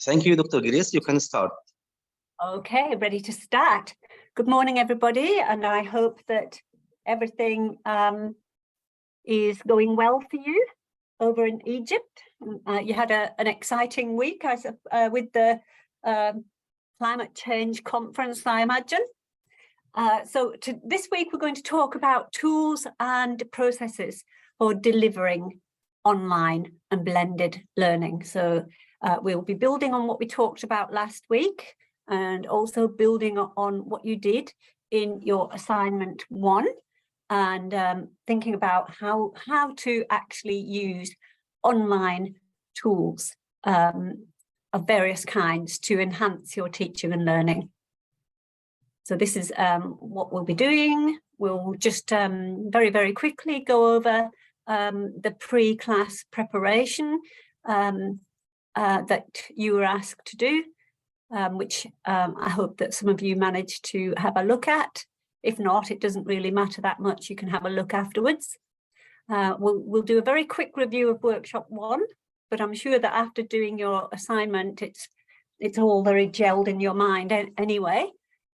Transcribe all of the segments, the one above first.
Thank you, Dr. Grace. You can start. Okay, ready to start. Good morning, everybody, and I hope that everything is going well for you over in Egypt. You had an exciting week with the climate change conference, I imagine. This week we're going to talk about tools and processes for delivering online and blended learning. So we'll be building on what we talked about last week and also building on what you did in your assignment 1 and thinking about how to actually use online tools of various kinds to enhance your teaching and learning. So this is what we'll be doing. We'll just very, very quickly go over the pre-class preparation that you were asked to do, which I hope that some of you managed to have a look at. If not, it doesn't really matter that much. You can have a look afterwards. We'll do a very quick review of workshop 1, but I'm sure that after doing your assignment, it's all very gelled in your mind anyway.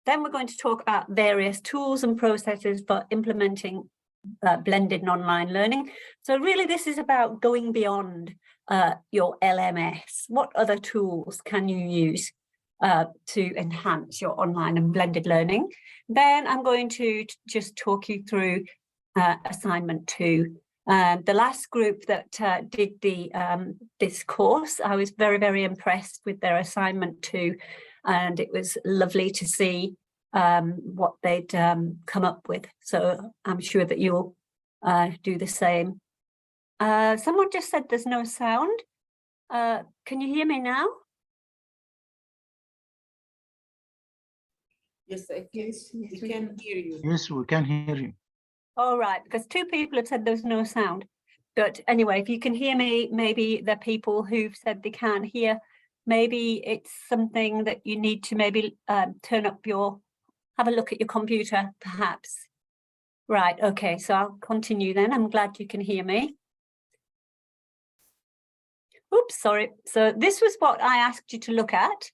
Then we're going to talk about various tools and processes for implementing blended and online learning. So really this is about going beyond your LMS. What other tools can you use to enhance your online and blended learning? Then I'm going to just talk you through assignment 2. The last group that did this course, I was very, very impressed with their assignment 2, and it was lovely to see what they'd come up with. So I'm sure that you'll do the same. Someone just said there's no sound. Can you hear me now? Yes, we can hear you. Yes, we can hear you. All right, because 2 people have said there's no sound. But anyway, if you can hear me, maybe the people who've said they can't hear, maybe it's something that you need to maybe have a look at your computer, perhaps. Right, okay, so I'll continue then. I'm glad you can hear me. Oops, sorry. So this was what I asked you to look at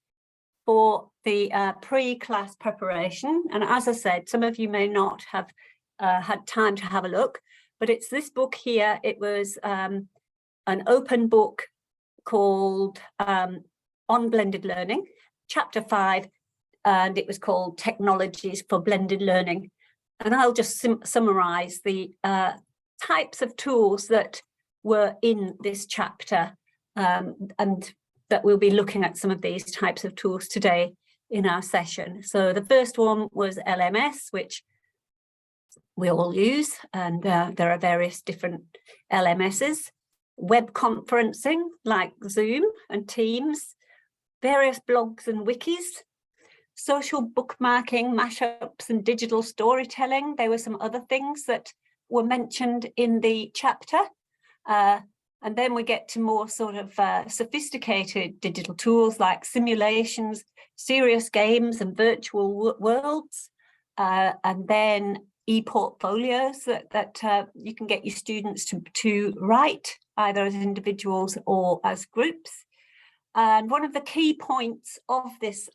for the pre-class preparation. And as I said, some of you may not have had time to have a look, but it's this book here. It was an open book called On Blended Learning, chapter 5, and it was called Technologies for Blended Learning. And I'll just summarize the types of tools that were in this chapter, and that we'll be looking at some of these types of tools today in our session. So the first one was LMS, which we all use, and there are various different LMSs. Web conferencing like Zoom and Teams, various blogs and wikis, social bookmarking, mashups and digital storytelling. There were some other things that were mentioned in the chapter. And then we get to more sort of sophisticated digital tools like simulations, serious games and virtual worlds, and then e-portfolios that you can get your students to write, either as individuals or as groups. And one of the key points of this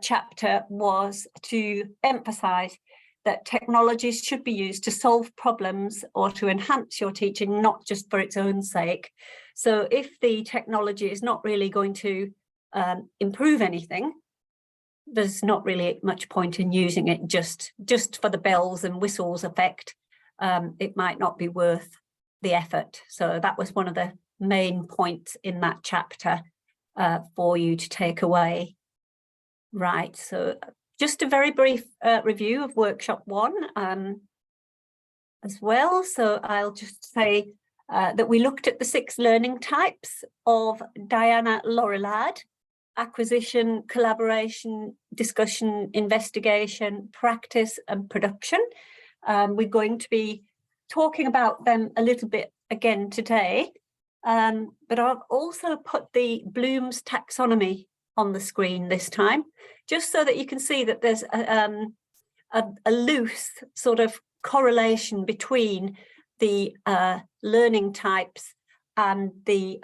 chapter was to emphasize that technologies should be used to solve problems or to enhance your teaching, not just for its own sake. So if the technology is not really going to improve anything, there's not really much point in using it just for the bells and whistles effect. It might not be worth the effort. So that was one of the main points in that chapter for you to take away. Right, so just a very brief review of workshop 1 as well. So I'll just say that we looked at the 6 learning types of Diana Laurelade: acquisition, collaboration, discussion, investigation, practice and production. We're going to be talking about them a little bit again today, but I've also put the Bloom's taxonomy on the screen this time, just so that you can see that there's a loose sort of correlation between the learning types and the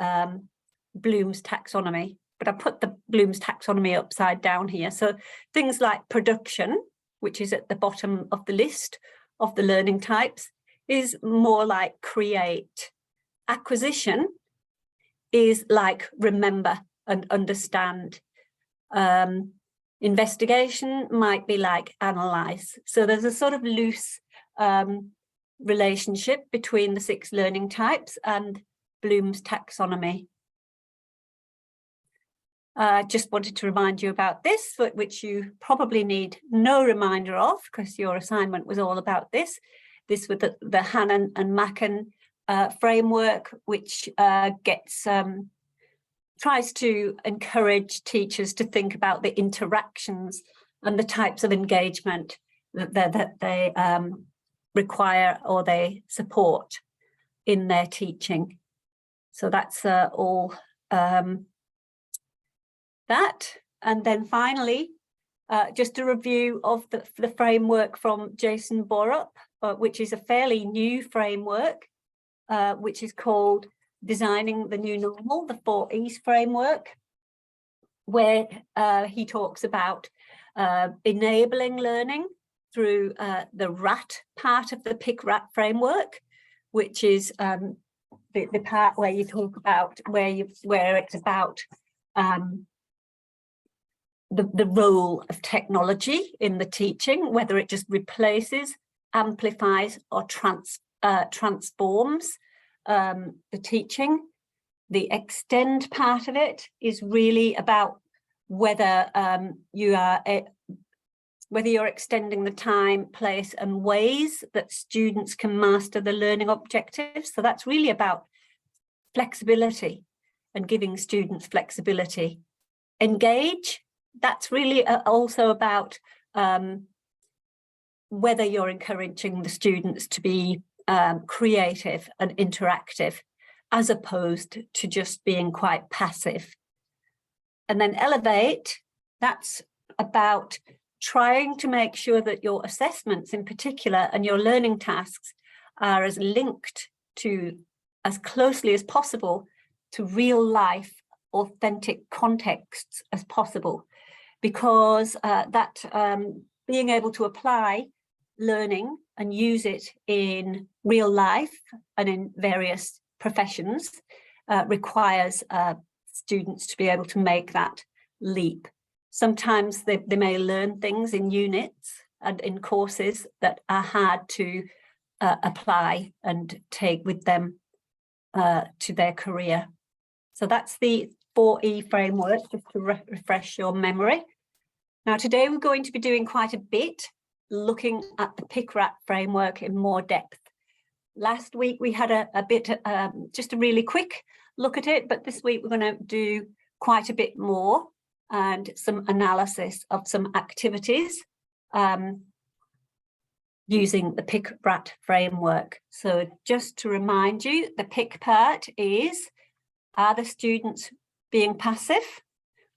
Bloom's taxonomy. but I put the Bloom's taxonomy upside down here. So things like production, which is at the bottom of the list of the learning types, is more like create. Acquisition is like remember and understand. Investigation might be like analyze. So there's a sort of loose relationship between the 6 learning types and Bloom's taxonomy. Just wanted to remind you about this, which you probably need no reminder of because your assignment was all about this. This with the Hannon and Macken framework, which tries to encourage teachers to think about the interactions and the types of engagement that they require or they support in their teaching. So that's all that. And then finally, just a review of the framework from Jason Borup, which is a fairly new framework, which is called Designing the New Normal, the 4 E's framework, where he talks about enabling learning through the RAT part of the PIC-RAT framework, which is the part where you talk about where it's about the role of technology in the teaching, whether it just replaces, amplifies, or transforms the teaching. The extend part of it is really about whether you're extending the time, place, and ways that students can master the learning objectives. So that's really about flexibility and giving students flexibility. Engage, that's really also about whether you're encouraging the students to be creative and interactive, as opposed to just being quite passive. And then elevate, that's about trying to make sure that your assessments in particular and your learning tasks are as linked to, as closely as possible, to real life, authentic contexts as possible, because being able to apply learning and use it in real life and in various professions requires students to be able to make that leap. Sometimes they may learn things in units and in courses that are hard to apply and take with them to their career. So that's the 4E framework, just to refresh your memory. Now, today we're going to be doing quite a bit looking at the PIC-RAT framework in more depth. Last week we had a bit, just a really quick look at it, but this week we're going to do quite a bit more and some analysis of some activities using the PIC-RAT framework. So just to remind you, the PIC part is, are the students being passive,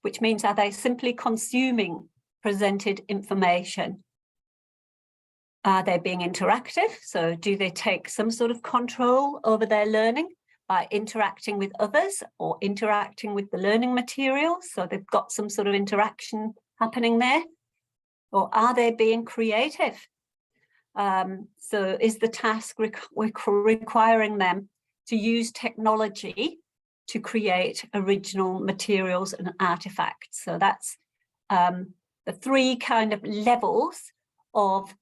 which means are they simply consuming presented information? Are they being interactive? So do they take some sort of control over their learning by interacting with others or interacting with the learning materials? So they've got some sort of interaction happening there. Or are they being creative? So is the task requiring them to use technology to create original materials and artifacts? So that's the 3 kind of levels of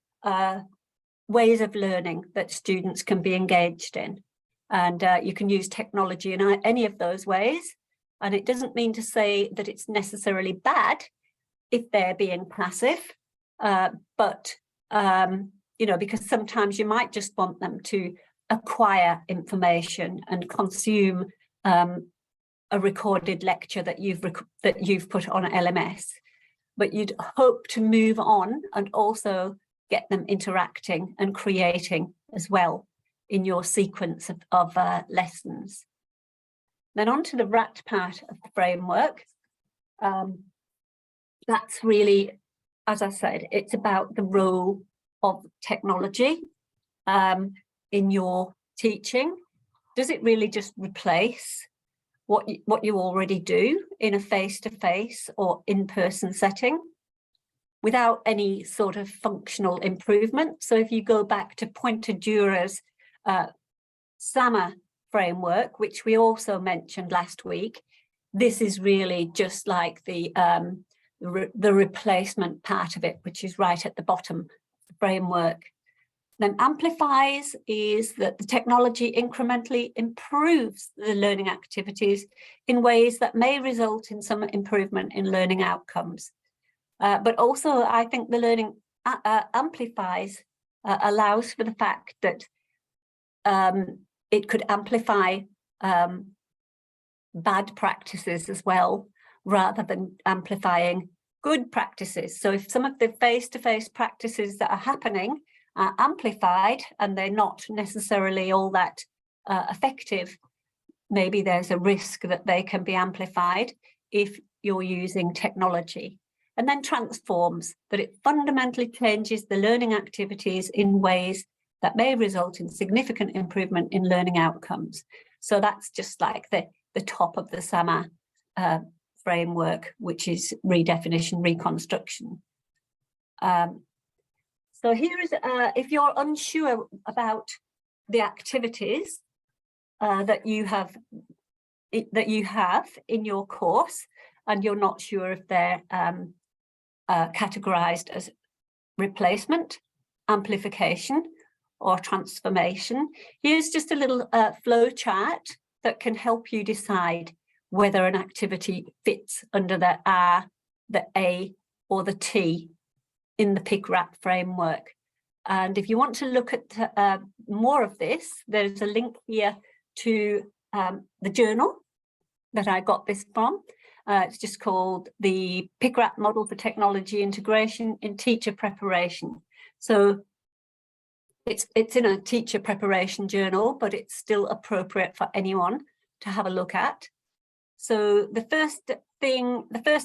ways of learning that students can be engaged in. And you can use technology in any of those ways. And it doesn't mean to say that it's necessarily bad if they're being passive, but you know, because sometimes you might just want them to acquire information and consume a recorded lecture that you've put on LMS, but you'd hope to move on and also get them interacting and creating as well in your sequence of lessons. Then on to the RAT part of the framework. That's really, as I said, it's about the role of technology in your teaching. Does it really just replace, what you already do in a face-to-face or in-person setting without any sort of functional improvement. So if you go back to Pointedura's SAMA framework, which we also mentioned last week, this is really just like the replacement part of it, which is right at the bottom of the framework. Then amplifies is that the technology incrementally improves the learning activities in ways that may result in some improvement in learning outcomes. But also, I think the learning amplifies allows for the fact that it could amplify bad practices as well, rather than amplifying good practices. So if some of the face-to-face practices that are happening are amplified and they're not necessarily all that effective, maybe there's a risk that they can be amplified if you're using technology. And then transforms, that it fundamentally changes the learning activities in ways that may result in significant improvement in learning outcomes. So that's just like the top of the SAMA framework, which is redefinition, reconstruction. So here is, if you're unsure about the activities that you have in your course, and you're not sure if they're categorized as replacement, amplification, or transformation, here's just a little flow chart that can help you decide whether an activity fits under the R, the A, or the T in the PIC-RAP framework. And if you want to look at more of this, there's a link here to the journal that I got this from. It's just called the PIC-RAP Model for Technology Integration in Teacher Preparation. So it's in a teacher preparation journal, but it's still appropriate for anyone to have a look at. So the first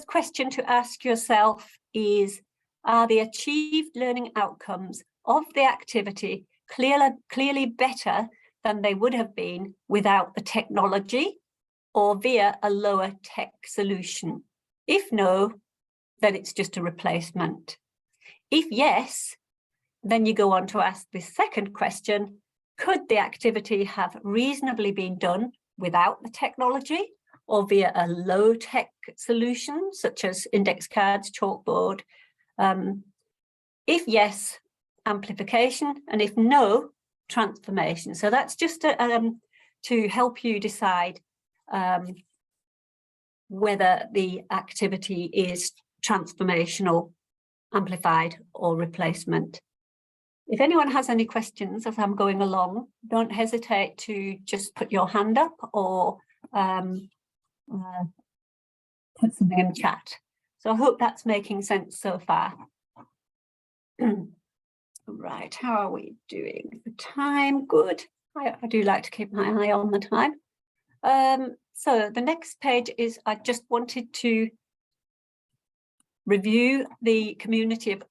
question to ask yourself is, are the achieved learning outcomes of the activity clearly better than they would have been without the technology or via a lower tech solution? If no, then it's just a replacement. If yes, then you go on to ask the second question, could the activity have reasonably been done without the technology or via a low tech solution, such as index cards, chalkboard? If yes, amplification, and if no, transformation. So that's just to help you decide whether the activity is transformational, amplified, or replacement. If anyone has any questions as I'm going along, don't hesitate to just put your hand up or put something in the chat. So I hope that's making sense so far. Right, how are we doing? The time, good. I do like to keep my eye on the time. So the next page is, I just wanted to review the community of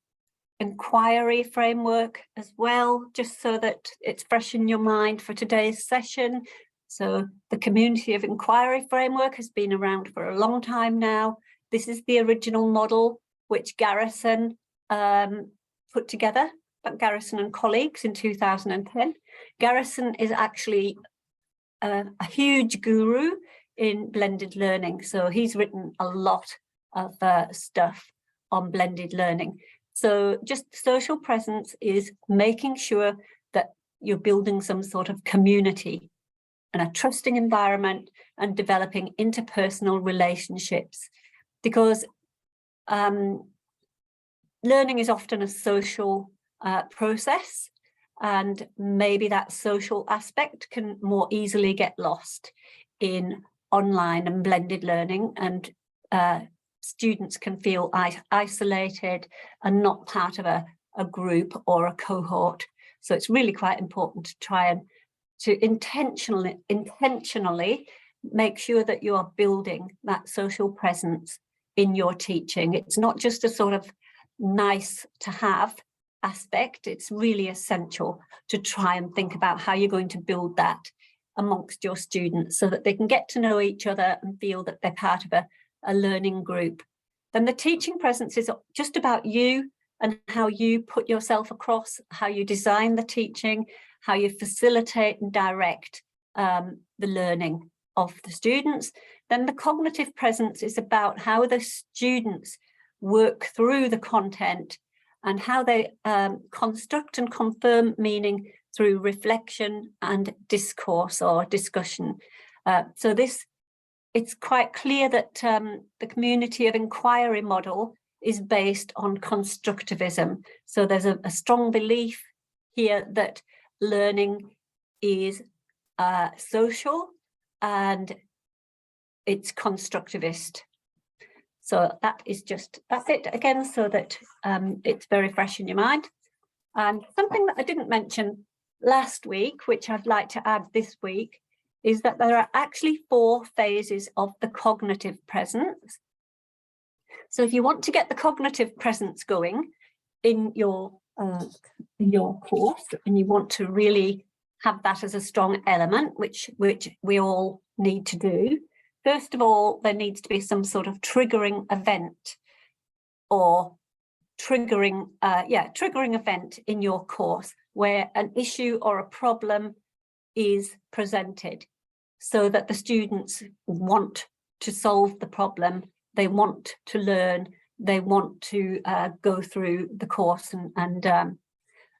inquiry framework as well, just so that it's fresh in your mind for today's session. So the community of inquiry framework has been around for a long time now. This is the original model which Garrison put together, but Garrison and colleagues in 2010. Garrison is actually a huge guru in blended learning. So he's written a lot of stuff on blended learning. So just social presence is making sure that you're building some sort of community and a trusting environment and developing interpersonal relationships, because learning is often a social process, and maybe that social aspect can more easily get lost in online and blended learning, and students can feel isolated and not part of a group or a cohort. So it's really quite important to try and intentionally make sure that you are building that social presence in your teaching. It's not just a sort of nice to have aspect, it's really essential to try and think about how you're going to build that amongst your students so that they can get to know each other and feel that they're part of a learning group. Then the teaching presence is just about you and how you put yourself across, how you design the teaching, how you facilitate and direct the learning of the students. Then the cognitive presence is about how the students work through the content and how they construct and confirm meaning through reflection and discourse or discussion. So it's quite clear that the community of inquiry model is based on constructivism. So there's a strong belief here that learning is social and it's constructivist. So that's it again, so that it's very fresh in your mind. And something that I didn't mention last week, which I'd like to add this week, is that there are actually 4 phases of the cognitive presence. So if you want to get the cognitive presence going in your course, and you want to really have that as a strong element, which we all need to do, first of all, there needs to be some sort of triggering event or triggering event in your course where an issue or a problem is presented so that the students want to solve the problem, they want to learn, they want to go through the course and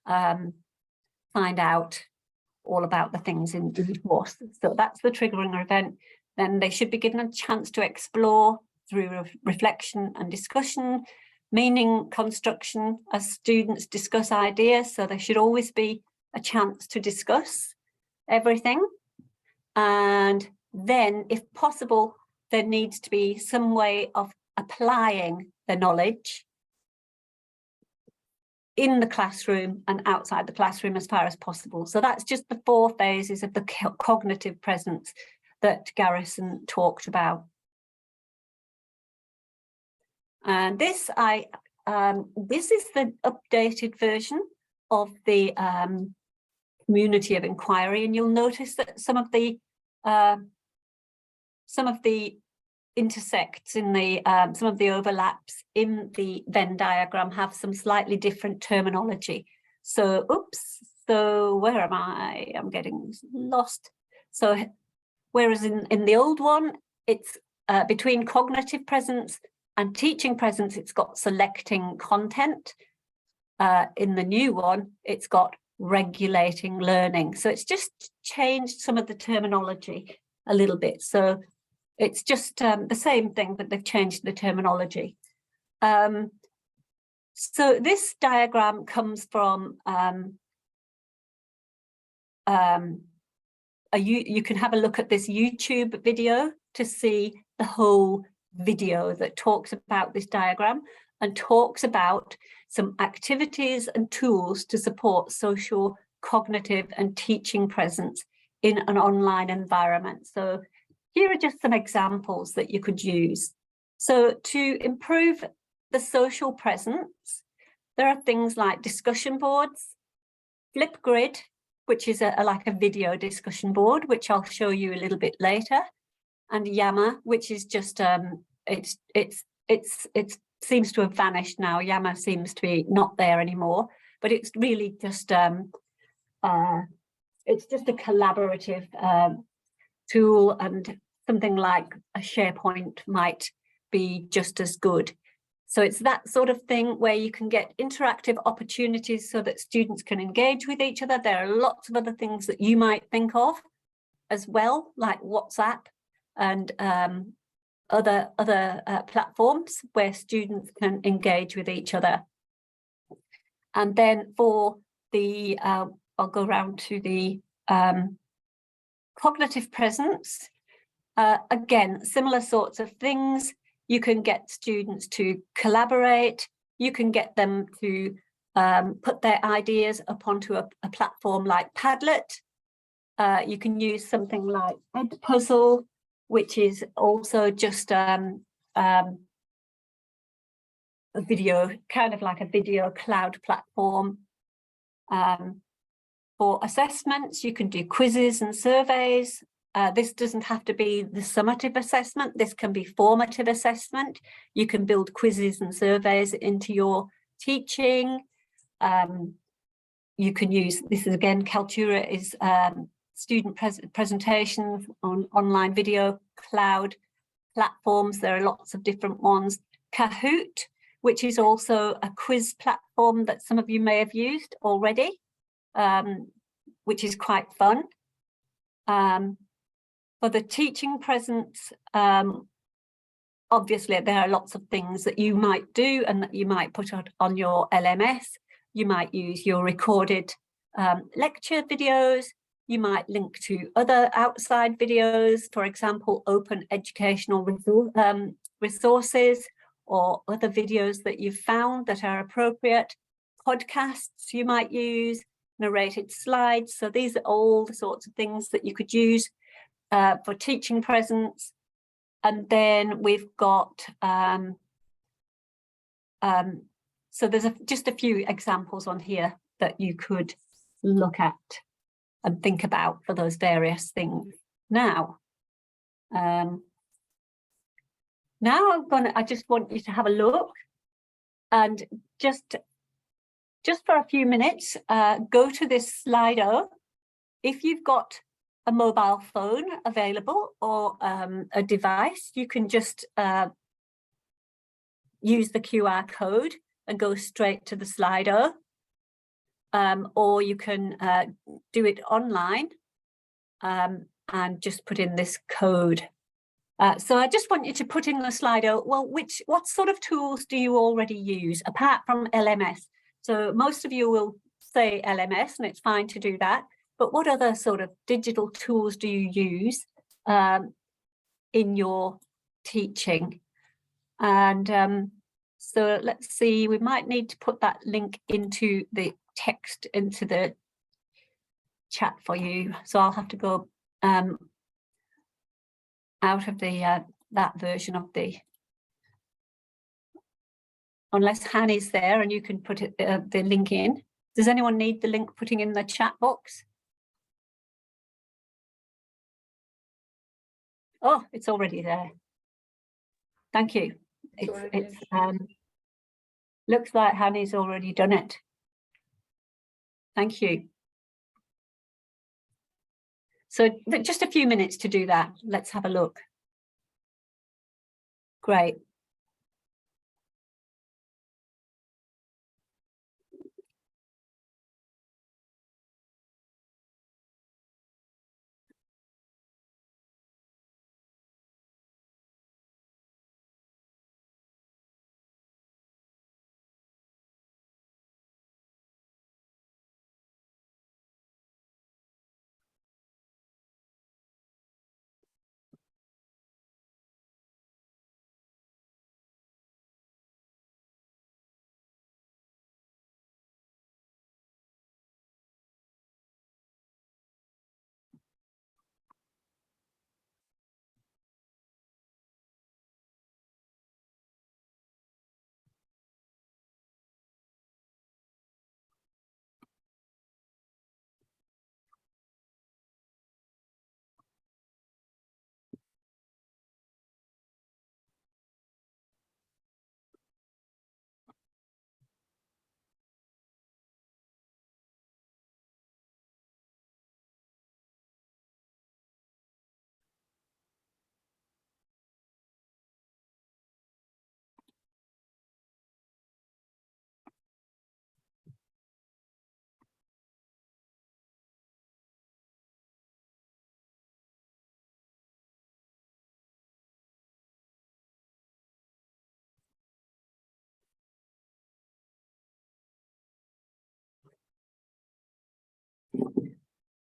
find out all about the things in the course. So that's the triggering event. Then they should be given a chance to explore through reflection and discussion, meaning construction as students discuss ideas. So there should always be a chance to discuss everything. And then, if possible, there needs to be some way of applying the knowledge in the classroom and outside the classroom as far as possible. So that's just the 4 phases of the cognitive presence that Garrison talked about. And this is the updated version of the community of inquiry, and you'll notice that some of the intersects in the some of the overlaps in the Venn diagram have some slightly different terminology. So where am I? I'm getting lost. So whereas in the old one, it's between cognitive presence and teaching presence, it's got selecting content. In the new one, it's got regulating learning. So it's just changed some of the terminology a little bit. So it's just the same thing, but they've changed the terminology. So this diagram comes from you can have a look at this YouTube video to see the whole video that talks about this diagram and talks about some activities and tools to support social, cognitive and teaching presence in an online environment. So here are just some examples that you could use. So to improve the social presence, there are things like discussion boards, Flipgrid, which is like a video discussion board, which I'll show you a little bit later, and Yammer, which is just it seems to have vanished now. Yammer seems to be not there anymore, but it's really just it's just a collaborative tool, and something like a SharePoint might be just as good. So it's that sort of thing where you can get interactive opportunities so that students can engage with each other. There are lots of other things that you might think of as well, like WhatsApp and other platforms where students can engage with each other. And then for the, I'll go around to the cognitive presence. Again, similar sorts of things. You can get students to collaborate. You can get them to put their ideas up onto a platform like Padlet. You can use something like Edpuzzle, which is also just a video, kind of like a video cloud platform. For assessments, you can do quizzes and surveys. This doesn't have to be the summative assessment. This can be formative assessment. You can build quizzes and surveys into your teaching. You can use, this is again, Kaltura is student presentations on online video cloud platforms. There are lots of different ones. Kahoot, which is also a quiz platform that some of you may have used already, which is quite fun. For the teaching presence, obviously there are lots of things that you might do and that you might put on your LMS. You might use your recorded lecture videos. You might link to other outside videos, for example, open educational resources or other videos that you've found that are appropriate. Podcasts you might use, narrated slides. So these are all the sorts of things that you could use for teaching presence. And then we've got, so there's just a few examples on here that you could look at and think about for those various things. Now, I just want you to have a look and just for a few minutes, go to this Slido. If you've got a mobile phone available or a device, you can just use the QR code and go straight to the Slido, or you can do it online and just put in this code. So I just want you to put in the Slido, well, what sort of tools do you already use apart from LMS? So most of you will say LMS, and it's fine to do that, but what other sort of digital tools do you use in your teaching? And so let's see, we might need to put that link into the text, into the chat for you. So I'll have to go out of the that version of the, unless Hanny's there and you can put it, the link in. Does anyone need the link putting in the chat box? Oh, it's already there. Thank you. It's looks like Hanny's already done it. Thank you. So just a few minutes to do that. Let's have a look. Great.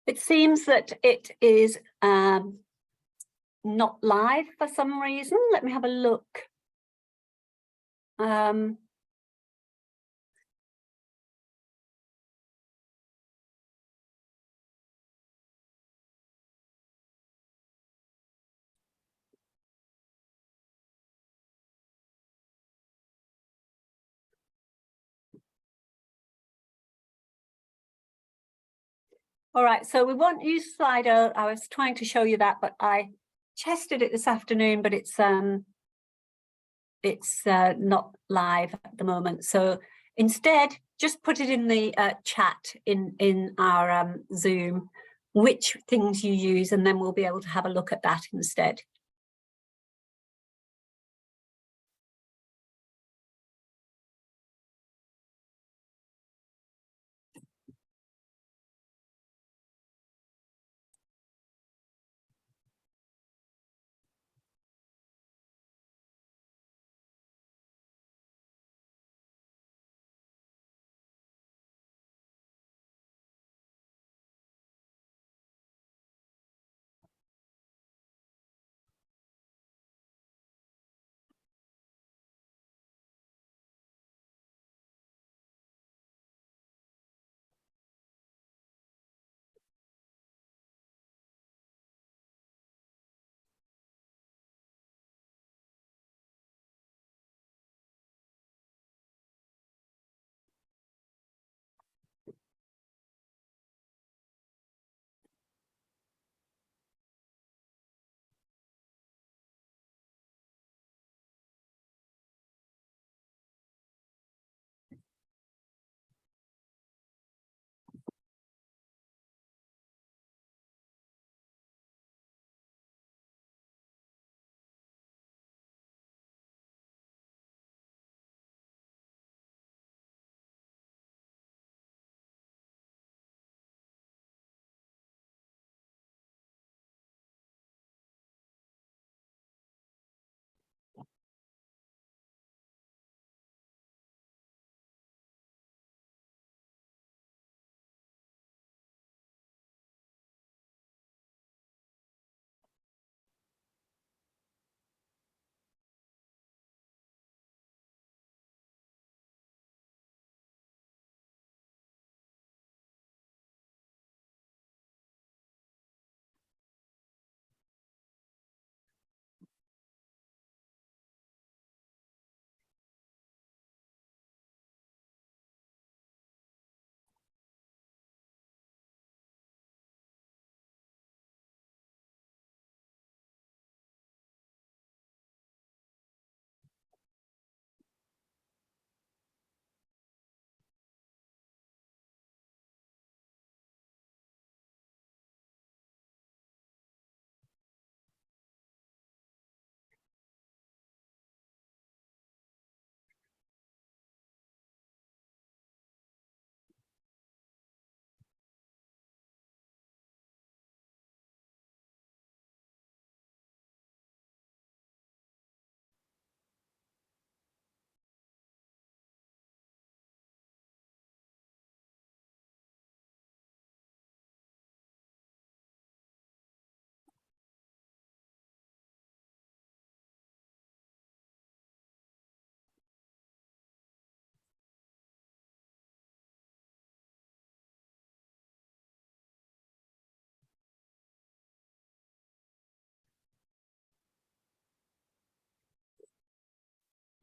It seems that it is not live for some reason. Let me have a look. All right, so we won't use Slido. I was trying to show you that, but I tested it this afternoon, but it's not live at the moment. So instead, just put it in the chat in our Zoom, which things you use, and then we'll be able to have a look at that instead.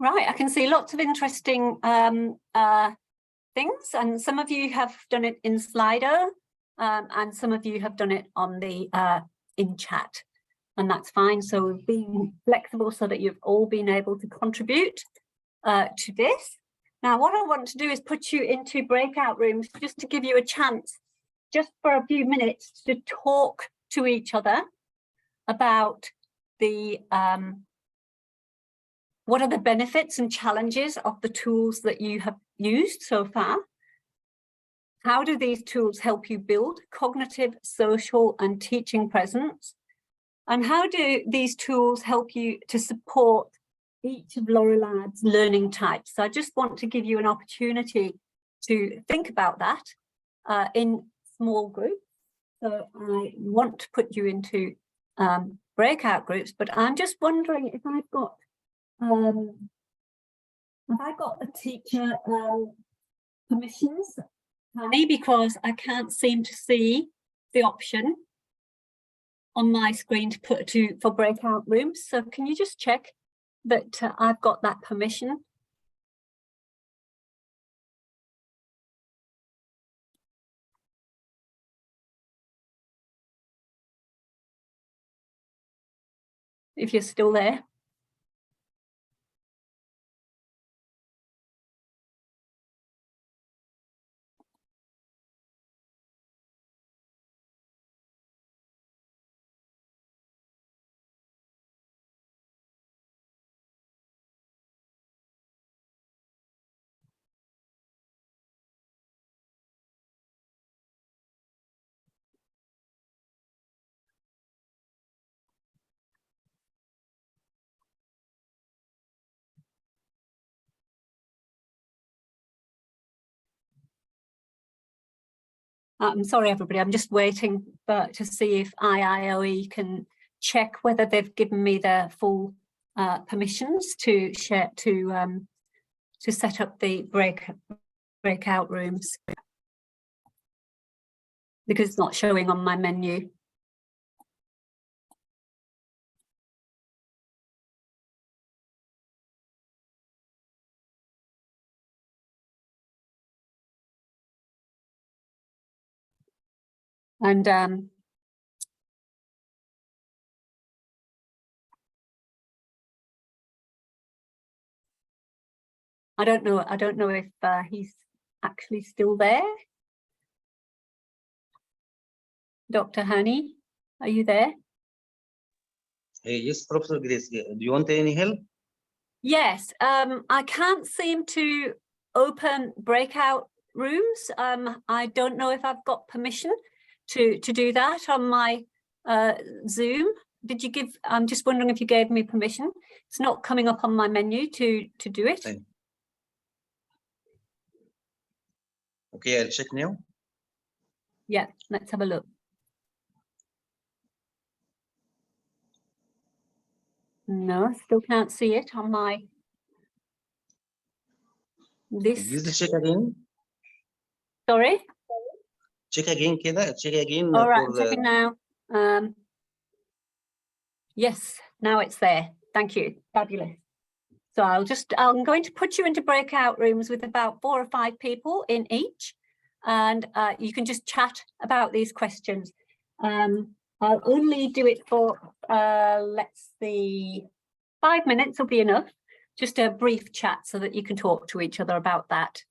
Right, I can see lots of interesting things, and some of you have done it in Slido, and some of you have done it on the in chat, and that's fine. So we've been flexible so that you've all been able to contribute to this. Now, what I want to do is put you into breakout rooms just to give you a chance, just for a few minutes, to talk to each other about the what are the benefits and challenges of the tools that you have used so far? How do these tools help you build cognitive, social, and teaching presence? And how do these tools help you to support each of Lauralad's learning types? So I just want to give you an opportunity to think about that in small groups. So I want to put you into breakout groups, but I'm just wondering if I've got the teacher permissions, because I can't seem to see the option on my screen to put for breakout rooms. So can you just check that I've got that permission? if you're still there. I'm sorry, everybody, I'm just waiting to see if IIOE can check whether they've given me their full permissions to share, to set up the breakout rooms, because it's not showing on my menu. And I don't know if he's actually still there. Dr. Hani, are you there? Yes, Professor Grace. Do you want any help? Yes, I can't seem to open breakout rooms. I don't know if I've got permission to do that on my Zoom. Did you give? I'm just wondering if you gave me permission. It's not coming up on my menu to do it. Okay, I'll check now. Yeah, let's have a look. No, still can't see it on my list. Please check again. Sorry? Check again, كده. Check again. All right, I'm checking now. Yes, now it's there. Thank you. Fabulous. So I'm going to put you into breakout rooms with about 4 or 5 people in each, and you can just chat about these questions. I'll only do it for, let's see, 5 minutes will be enough. Just a brief chat so that you can talk to each other about that.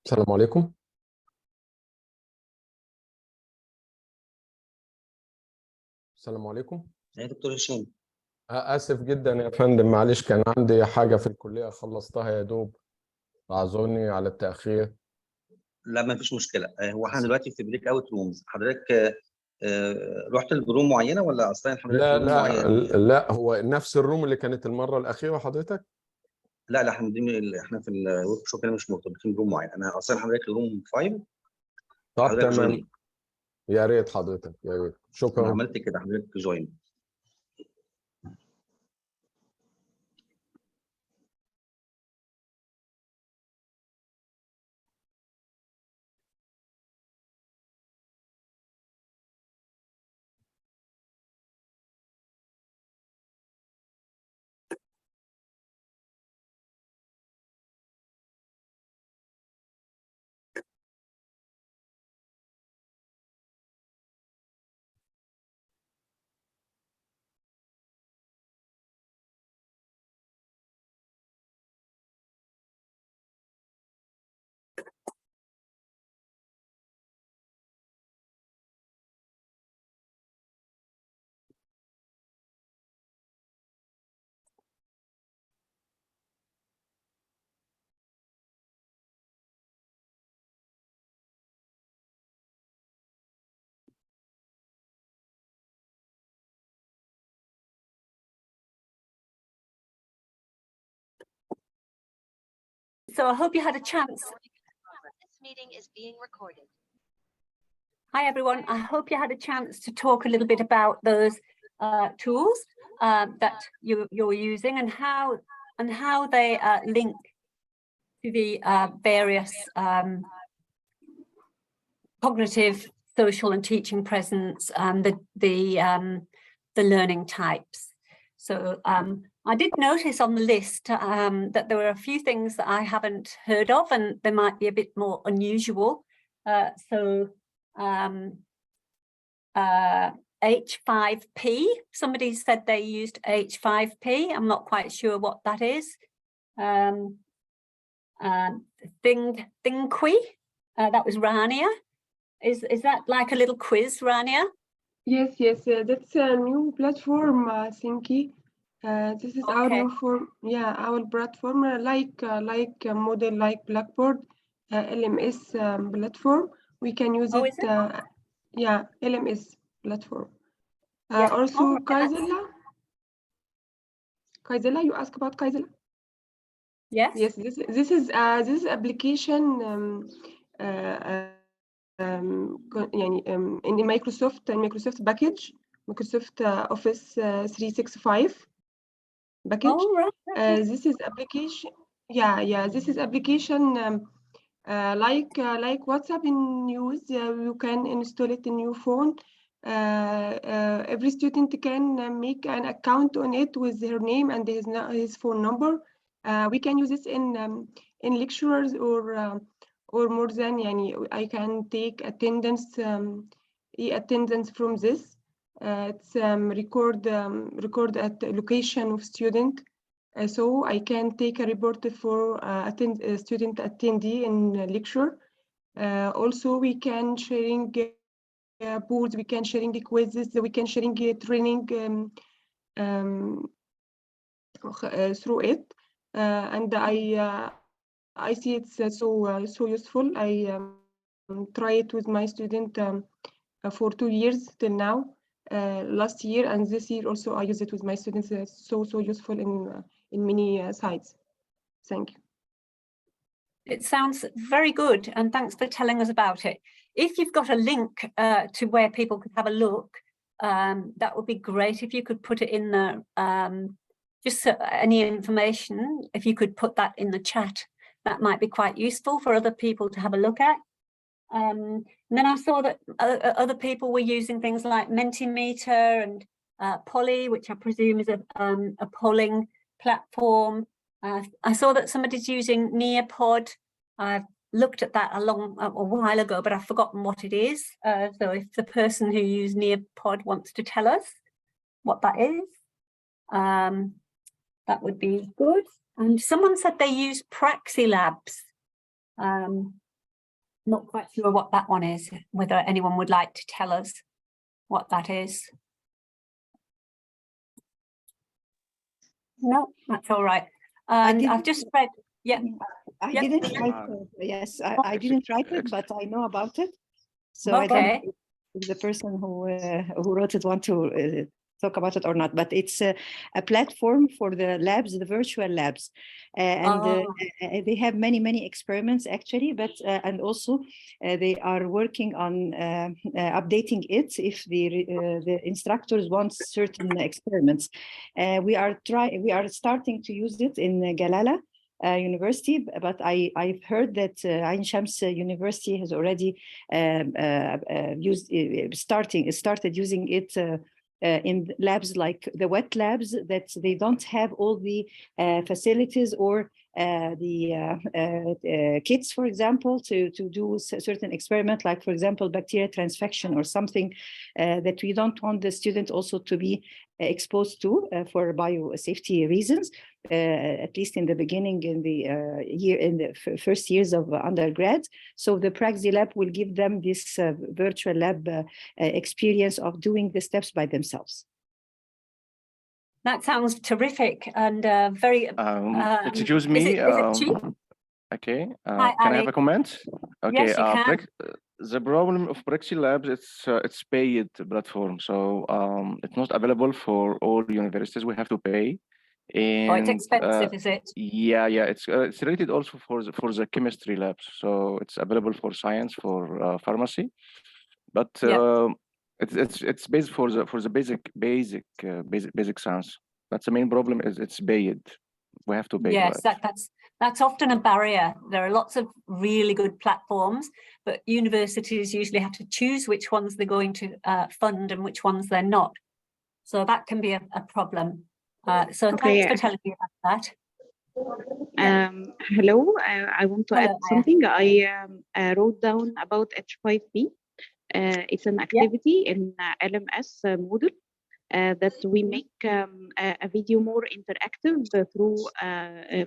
السلام عليكم. السلام عليكم. يا دكتور هشام. آسف جدا يا فندم، معلش كان عندي حاجة في الكلية خلصتها يا دوب، اعذرني على التأخير. لا ما فيش مشكله. هو احنا دلوقتي في بريك اوت رومز. حضرتك رحت لروم معينه ولا اصلا حضرتك في لا روم لا معين؟ لا، هو نفس الروم اللي كانت المرة الأخيرة حضرتك؟ لا احنا في الورك شوب هنا مش مرتبطين بروم معين. انا اصلا حضرتك روم 5. طب حضرتك تمام، جوين. يا ريت حضرتك، يا ريت، انا شكرا. عملت كده، حضرتك جوين. So I hope you had a chance. This meeting is being recorded. Hi, everyone. I hope you had a chance to talk a little bit about those tools that you're using and how they link to the various cognitive, social, and teaching presence and the learning types. So I did notice on the list that there were a few things that I haven't heard of, and they might be a bit more unusual. H5P, somebody said they used H5P. I'm not quite sure what that is. Thinqui, that was Rania. Is that like a little quiz, Rania? Yes, that's a new platform, Thinky. This is our new form, our platform, like a model like Blackboard, LMS platform. We can use Oh, it. is it? LMS platform. Yeah. Also, Okay, Kaizella. Kaizella, you ask about Kaizella? Yes. Yes, this is application in Microsoft package, Microsoft Office 365 package. Oh, right. This is application. This is application like WhatsApp in news. You can install it in your phone. Every student can make an account on it with her name and his phone number. We can use this in lectures or more than. I can take attendance attendance from this. It's record at the location of student. So I can take a report for student attendee in lecture. Also, we can sharing boards, we can sharing the quizzes, we can sharing training through it. And I see it's so useful. I try it with my student for 2 years till now. Last year and this year also I use it with my students. It's so useful in many sides. Thank you. It sounds very good, and thanks for telling us about it. If you've got a link to where people could have a look, that would be great if you could put it in the just any information. If you could put that in the chat, that might be quite useful for other people to have a look at. And then I saw that other people were using things like Mentimeter and Poly, which I presume is a polling platform. I saw that somebody's using Nearpod. I've looked at that a while ago, but I've forgotten what it is. So if the person who used Nearpod wants to tell us what that is, that would be good. And someone said they use Praxi Labs. Not quite sure what that one is, whether anyone would like to tell us what that is. No, that's all right. And I've just read, yeah. I Yep. didn't write it. Yes, I didn't write it, but I know about it. So I don't know if the person who wrote it want to talk about it or not, but it's a platform for the labs, the virtual labs. They have many experiments actually, but and also they are working on updating it if the instructors want certain experiments. We are starting to use it in Galala University, but I've heard that Ain Shams University has already started using it in labs like the wet labs, that they don't have all the facilities or the kits, for example, to do a certain experiment, like for example bacteria transfection or something that we don't want the student also to be exposed to for biosafety reasons, at least in the beginning, in the first years of undergrad. So the Praxi Lab will give them this virtual lab experience of doing the steps by themselves. That sounds terrific and very. Excuse me. Is it cheap? Okay. Hi, can Ali. I have a comment? Okay. Yes, you can. The problem of Praxi Labs, it's paid platform, so it's not available for all universities. We have to pay. And, it's expensive, is it? Yeah. It's rated also for the chemistry labs, so it's available for science, for pharmacy, but it's based for the basic science. That's the main problem. Is it's paid. We have to pay. Yes, that's often a barrier. There are lots of really good platforms, but universities usually have to choose which ones they're going to fund and which ones they're not. So that can be a problem. So thanks for telling me about that. Hello, I want to add something. I wrote down about H5P. It's an activity in LMS model that we make a video more interactive through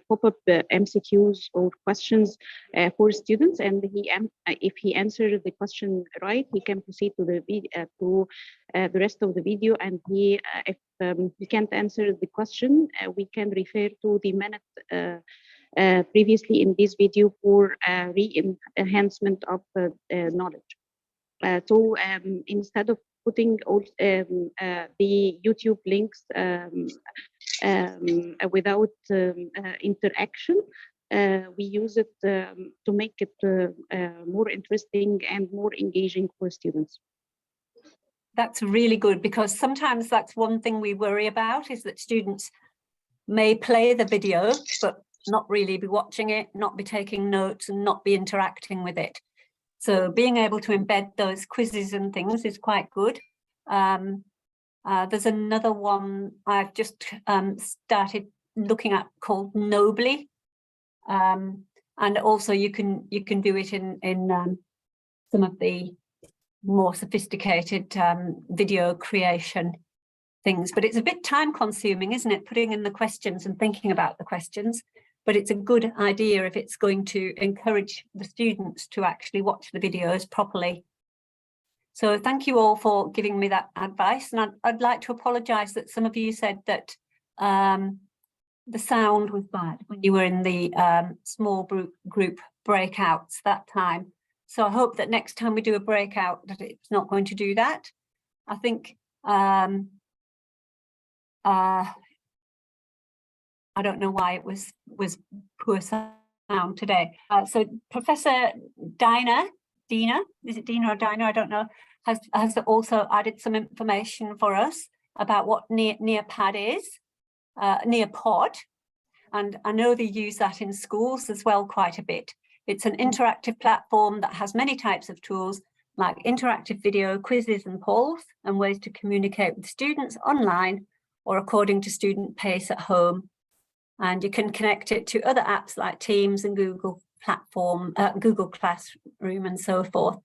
pop-up MCQs or questions for students, and if he answers the question right, he can proceed to the rest of the video, and if he can't answer the question, we can refer to the minute previously in this video for re-enhancement of knowledge. So instead of putting all the YouTube links without interaction, we use it to make it more interesting and more engaging for students. That's really good, because sometimes that's one thing we worry about, is that students may play the video but not really be watching it, not be taking notes and not be interacting with it. So being able to embed those quizzes and things is quite good. There's another one I've just started looking at called Nobly, and also you can do it in some of the more sophisticated video creation things. But it's a bit time consuming, isn't it? Putting in the questions and thinking about the questions. But it's a good idea if it's going to encourage the students to actually watch the videos properly. So thank you all for giving me that advice. And I'd like to apologise that some of you said that the sound was bad when you were in the small group breakouts that time. So I hope that next time we do a breakout that it's not going to do that. I think I don't know why it was poor sound today. So Professor Dina, is it Dina or Dina? I don't know, has also added some information for us about what Nearpod is, Nearpod. And I know they use that in schools as well quite a bit. It's an interactive platform that has many types of tools like interactive video, quizzes and polls, and ways to communicate with students online or according to student pace at home. And you can connect it to other apps like Teams and Google Platform, Google Classroom and so forth.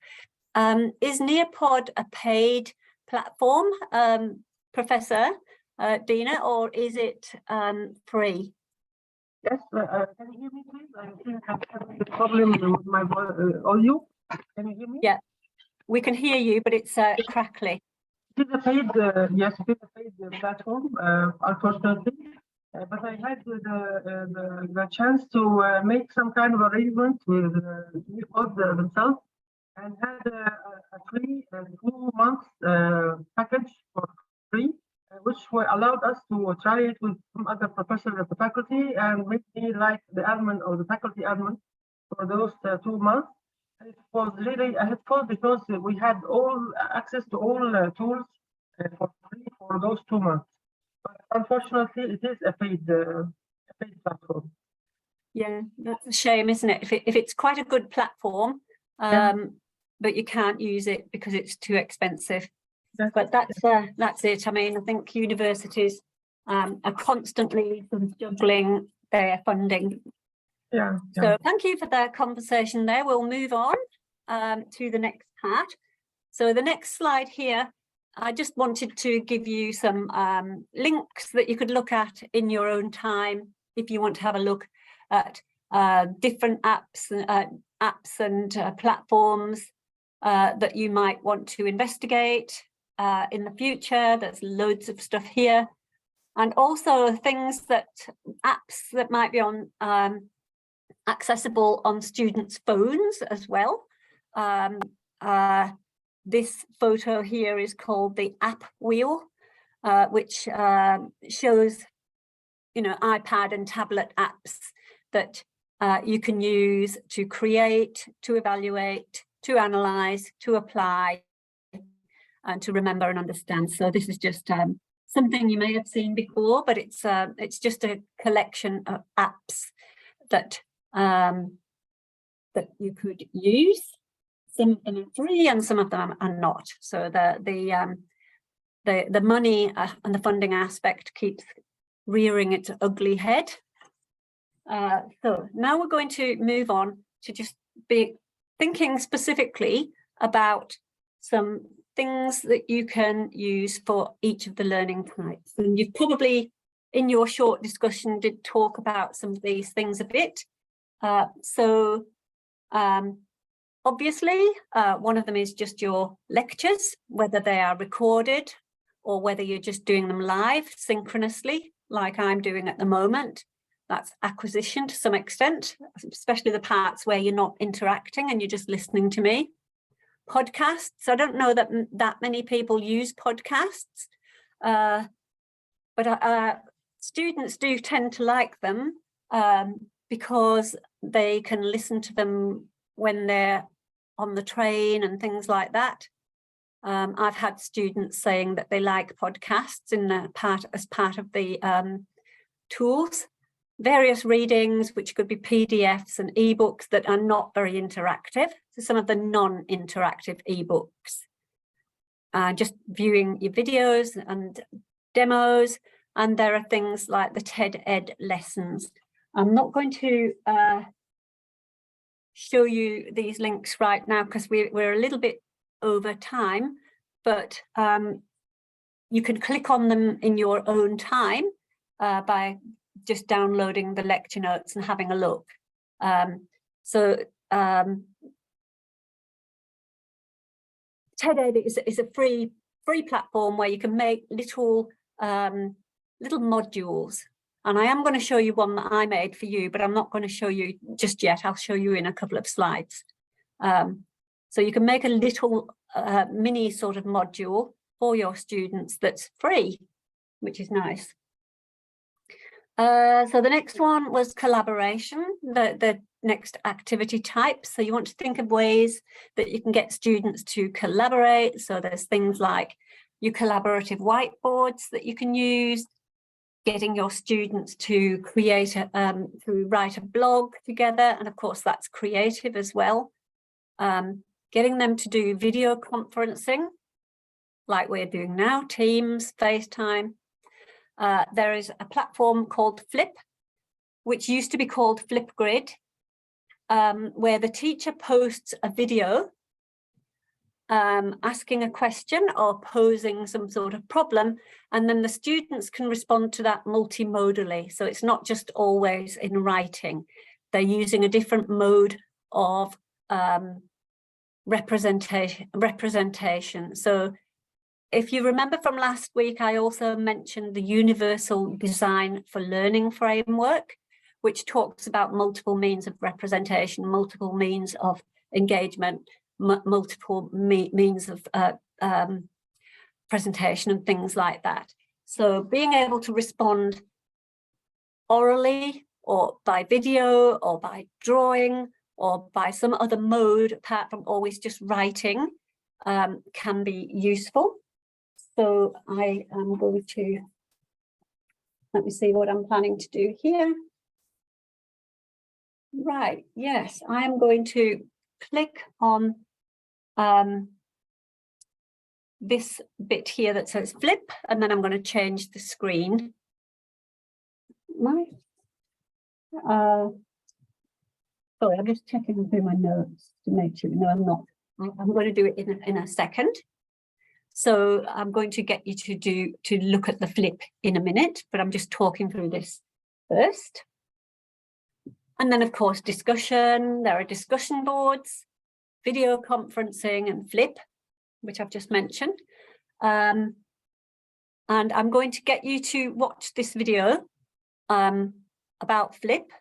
Is Nearpod a paid platform, Professor Dina, or is it free? Yes, can you hear me please? I think I'm having a problem with my audio. Can you hear me? Yeah, we can hear you, but it's crackly. It is a paid, yes, it is a paid platform, unfortunately. But I had the chance to make some kind of arrangement with Pod themselves, and had a free 2-month package for free, which allowed us to try it with some other professors at the faculty and make me like the admin or the faculty admin for those 2 months. It was really helpful because we had all access to all tools for free for those 2 months. But unfortunately, it is a paid platform. Yeah, that's a shame, isn't it? If it's quite a good platform, but you can't use it because it's too expensive. But that's it. I mean, I think universities are constantly sort of juggling their funding. Yeah. So thank you for that conversation there. We'll move on to the next part. So the next slide here, I just wanted to give you some links that you could look at in your own time if you want to have a look at different apps and platforms that you might want to investigate in the future. There's loads of stuff here, and also things apps that might be on accessible on students' phones as well. This photo here is called the app wheel, which shows, iPad and tablet apps that you can use to create, to evaluate, to analyze, to apply, and to remember and understand. So this is just something you may have seen before, but it's just a collection of apps that that you could use. Some of them are free and some of them are not. So the money and the funding aspect keeps rearing its ugly head. So now we're going to move on to just be thinking specifically about some things that you can use for each of the learning types. And you've probably, in your short discussion, did talk about some of these things a bit. Obviously, one of them is just your lectures, whether they are recorded or whether you're just doing them live synchronously, like I'm doing at the moment. That's acquisition to some extent, especially the parts where you're not interacting and you're just listening to me. Podcasts, I don't know that many people use podcasts, but students do tend to like them because they can listen to them when they're on the train and things like that. I've had students saying that they like podcasts as part of the tools. Various readings, which could be PDFs and ebooks that are not very interactive. So some of the non-interactive ebooks, just viewing your videos and demos. And there are things like the TED Ed lessons. I'm not going to show you these links right now because we're a little bit over time, but you can click on them in your own time by just downloading the lecture notes and having a look. TED Ed is a free platform where you can make little modules. And I am going to show you one that I made for you, but I'm not going to show you just yet. I'll show you in a couple of slides. So you can make a little mini sort of module for your students that's free, which is nice. So the next one was collaboration, the next activity type. So you want to think of ways that you can get students to collaborate. So there's things like your collaborative whiteboards that you can use, getting your students to write a blog together. And of course, that's creative as well. Getting them to do video conferencing, like we're doing now, Teams, FaceTime. There is a platform called Flip, which used to be called Flipgrid, where the teacher posts a video asking a question or posing some sort of problem, and then the students can respond to that multimodally. So it's not just always in writing. They're using a different mode of representation. So if you remember from last week, I also mentioned the Universal Design for Learning framework, which talks about multiple means of representation, multiple means of engagement, multiple means of presentation and things like that. So being able to respond orally or by video or by drawing or by some other mode apart from always just writing can be useful. So I am going to, let me see what I'm planning to do here. Right, yes, I am going to click on this bit here that says flip, and then I'm going to change the screen. Right. Sorry, I'm just checking through my notes to make sure. No, I'm not. I'm going to do it in a second. So I'm going to get you to look at the flip in a minute, but I'm just talking through this first. And then, of course, discussion. There are discussion boards, video conferencing, and flip, which I've just mentioned. And I'm going to get you to watch this video about flip.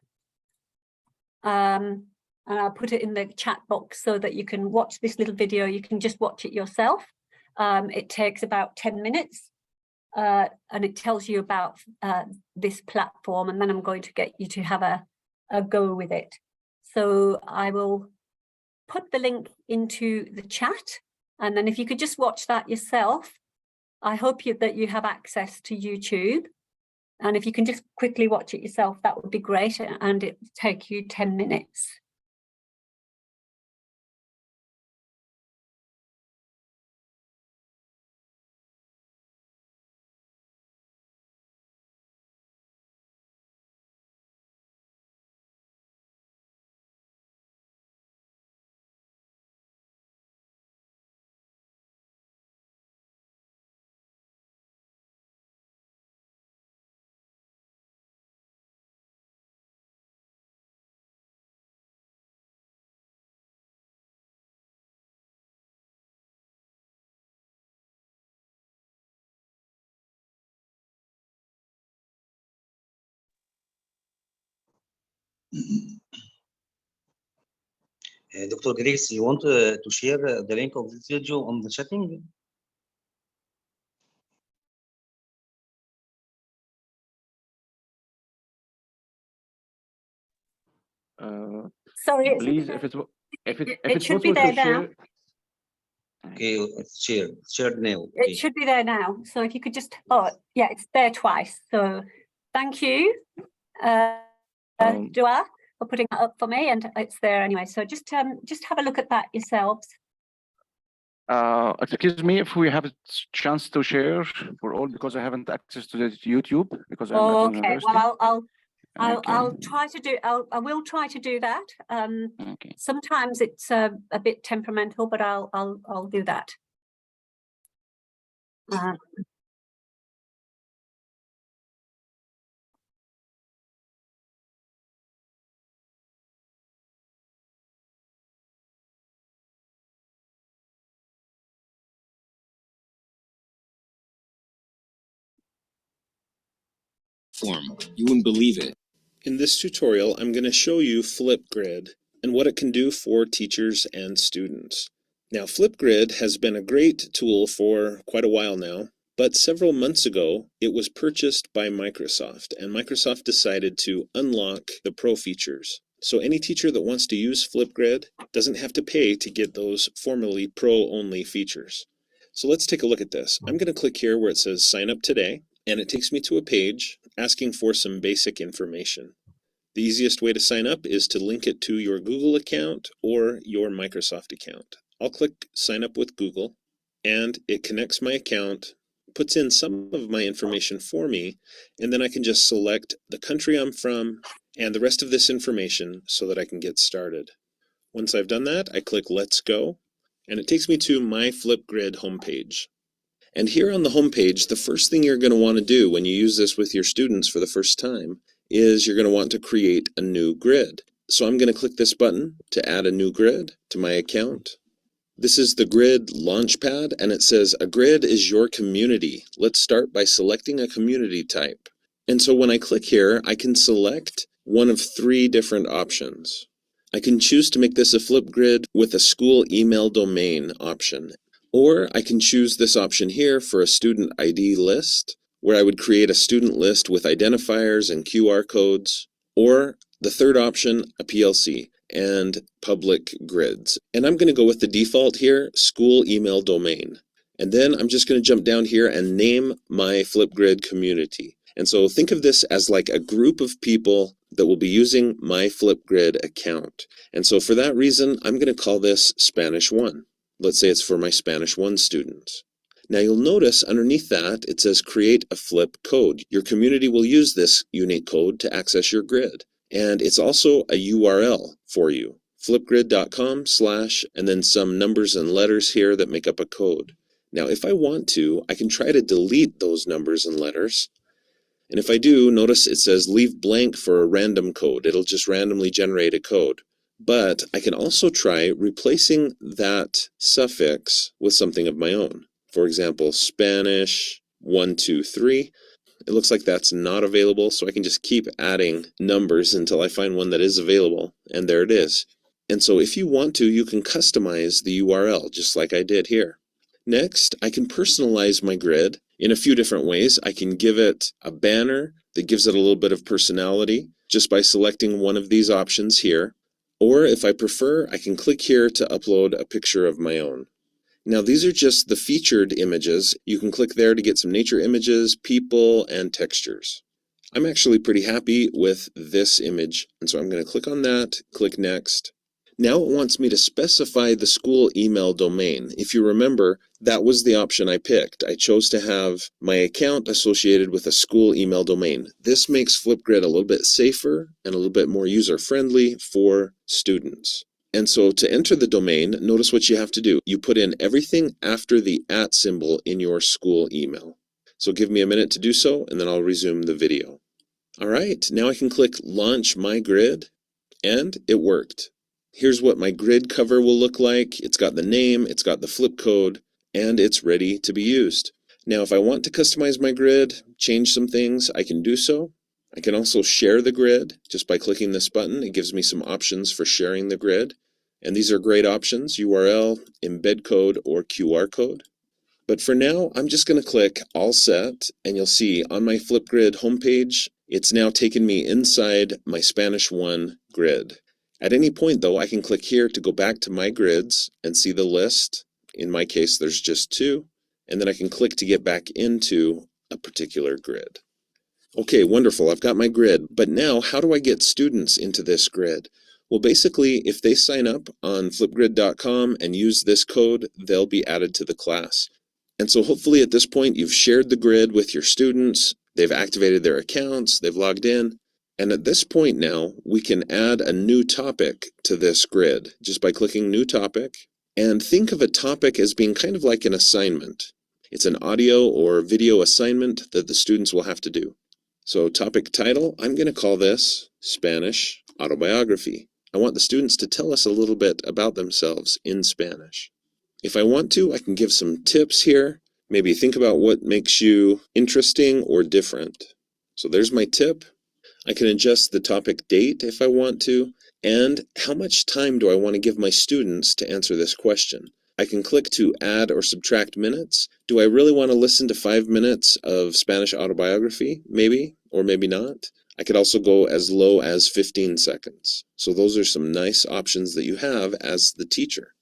And I'll put it in the chat box so that you can watch this little video. You can just watch it yourself. It takes about 10 minutes and it tells you about this platform, and then I'm going to get you to have a go with it. So I will put the link into the chat, and then if you could just watch that yourself. I hope that you have access to YouTube, and if you can just quickly watch it yourself, that would be great, and it will take you 10 minutes. Dr. Grace, you want to share the link of this video on the chatting? Sorry, please, if it's should be possible there to share. now. Okay, it's shared now. Okay. It should be there now. So if you could just, oh yeah, it's there twice. So thank you, Dua, for putting that up for me, and it's there anyway. So just have a look at that yourselves. Excuse me, if we have a chance to share for all, because I haven't access to the YouTube because I'm at university. Well, I'll try to do. I will try to do that. Okay. Sometimes it's a bit temperamental, but I'll do that. You wouldn't believe it. In this tutorial, I'm going to show you Flipgrid and what it can do for teachers and students. Now, Flipgrid has been a great tool for quite a while now, but several months ago, it was purchased by Microsoft, and Microsoft decided to unlock the Pro features. So any teacher that wants to use Flipgrid doesn't have to pay to get those formerly Pro-only features. So let's take a look at this. I'm going to click here where it says Sign Up Today, and it takes me to a page asking for some basic information. The easiest way to sign up is to link it to your Google account or your Microsoft account. I'll click Sign Up with Google, and it connects my account, puts in some of my information for me, and then I can just select the country I'm from and the rest of this information so that I can get started. Once I've done that, I click Let's Go, and it takes me to my Flipgrid homepage. And here on the homepage, the first thing you're going to want to do when you use this with your students for the first time is you're going to want to create a new grid. So I'm going to click this button to add a new grid to my account. This is the grid launchpad, and it says a grid is your community. Let's start by selecting a community type. And so when I click here, I can select one of 3 different options. I can choose to make this a flip grid with a school email domain option, or I can choose this option here for a student ID list, where I would create a student list with identifiers and QR codes, or the third option, a PLC and public grids. And I'm going to go with the default here, school email domain. And then I'm just going to jump down here and name my Flipgrid community. And so think of this as like a group of people that will be using my Flipgrid account. And so for that reason, I'm going to call this Spanish 1. Let's say it's for my Spanish 1 students. Now you'll notice underneath that, it says create a flip code. Your community will use this unique code to access your grid. And it's also a URL for you, flipgrid.com/ and then some numbers and letters here that make up a code. Now, if I want to, I can try to delete those numbers and letters. And if I do, notice it says leave blank for a random code. It'll just randomly generate a code. But I can also try replacing that suffix with something of my own. For example, Spanish 1, 2, 3. It looks like that's not available, so I can just keep adding numbers until I find one that is available, and there it is. And so if you want to, you can customize the URL, just like I did here. Next, I can personalize my grid in a few different ways. I can give it a banner that gives it a little bit of personality, just by selecting one of these options here. Or if I prefer, I can click here to upload a picture of my own. Now these are just the featured images. You can click there to get some nature images, people, and textures. I'm actually pretty happy with this image, and so I'm going to click on that, click next. Now it wants me to specify the school email domain. If you remember, that was the option I picked. I chose to have my account associated with a school email domain. This makes Flipgrid a little bit safer and a little bit more user-friendly for students. And so to enter the domain, notice what you have to do. You put in everything after the @ symbol in your school email. So give me a minute to do so, and then I'll resume the video. All right, now I can click Launch My Grid, and it worked. Here's what my grid cover will look like. It's got the name, it's got the flip code, and it's ready to be used. Now, if I want to customize my grid, change some things, I can do so. I can also share the grid just by clicking this button. It gives me some options for sharing the grid. And these are great options, URL, embed code, or QR code. But for now, I'm just going to click All Set, and you'll see on my Flipgrid homepage, it's now taken me inside my Spanish 1 grid. At any point, though, I can click here to go back to my grids and see the list. In my case, there's just 2. And then I can click to get back into a particular grid. Okay, wonderful. I've got my grid. But now, how do I get students into this grid? Well, basically, if they sign up on flipgrid.com and use this code, they'll be added to the class. And so hopefully at this point, you've shared the grid with your students. They've activated their accounts. They've logged in. And at this point now, we can add a new topic to this grid just by clicking New Topic. And think of a topic as being kind of like an assignment. It's an audio or video assignment that the students will have to do. So topic title, I'm going to call this Spanish Autobiography. I want the students to tell us a little bit about themselves in Spanish. If I want to, I can give some tips here. Maybe think about what makes you interesting or different. So there's my tip. I can adjust the topic date if I want to, and how much time do I want to give my students to answer this question. I can click to add or subtract minutes. Do I really want to listen to 5 minutes of Spanish autobiography? Maybe, or maybe not. I could also go as low as 15 seconds. So those are some nice options that you have as the teacher.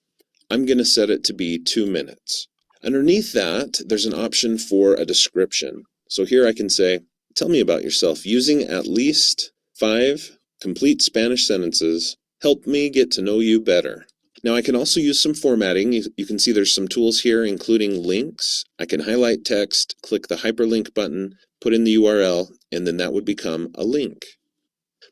I'm going to set it to be 2 minutes. Underneath that, there's an option for a description. So here I can say, tell me about yourself using at least 5 complete Spanish sentences. Help me get to know you better. Now I can also use some formatting. You can see there's some tools here, including links. I can highlight text, click the hyperlink button, put in the URL, and then that would become a link.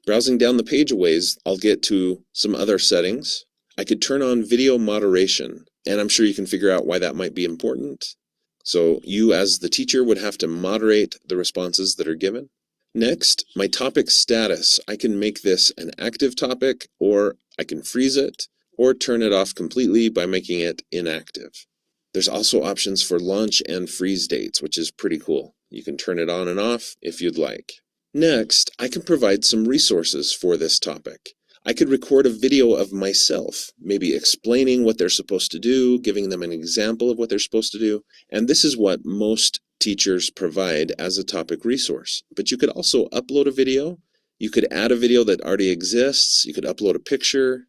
Browsing down the page a ways, I'll get to some other settings. I could turn on video moderation, and I'm sure you can figure out why that might be important. So you as the teacher would have to moderate the responses that are given. Next, my topic status. I can make this an active topic, or I can freeze it, or turn it off completely by making it inactive. There's also options for launch and freeze dates, which is pretty cool. You can turn it on and off if you'd like. Next, I can provide some resources for this topic. I could record a video of myself, maybe explaining what they're supposed to do, giving them an example of what they're supposed to do, and this is what most teachers provide as a topic resource. But you could also upload a video, you could add a video that already exists, you could upload a picture,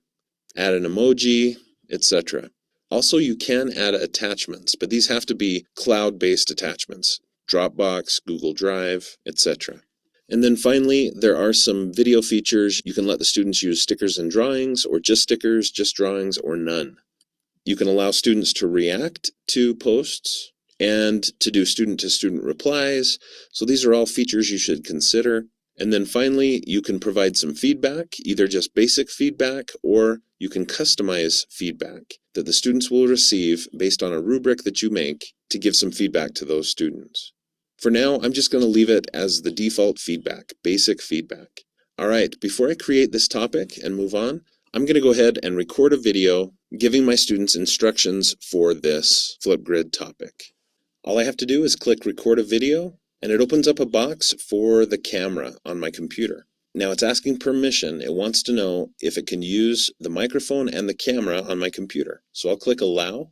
add an emoji, etc. Also, you can add attachments, but these have to be cloud-based attachments, Dropbox, Google Drive, etc. And then finally, there are some video features. You can let the students use stickers and drawings, or just stickers, just drawings, or none. You can allow students to react to posts and to do student-to-student replies. So these are all features you should consider. And then finally, you can provide some feedback, either just basic feedback, or you can customize feedback that the students will receive based on a rubric that you make to give some feedback to those students. For now, I'm just going to leave it as the default feedback, basic feedback. All right, before I create this topic and move on, I'm going to go ahead and record a video giving my students instructions for this Flipgrid topic. All I have to do is click record a video, and it opens up a box for the camera on my computer. Now it's asking permission. It wants to know if it can use the microphone and the camera on my computer. So I'll click allow,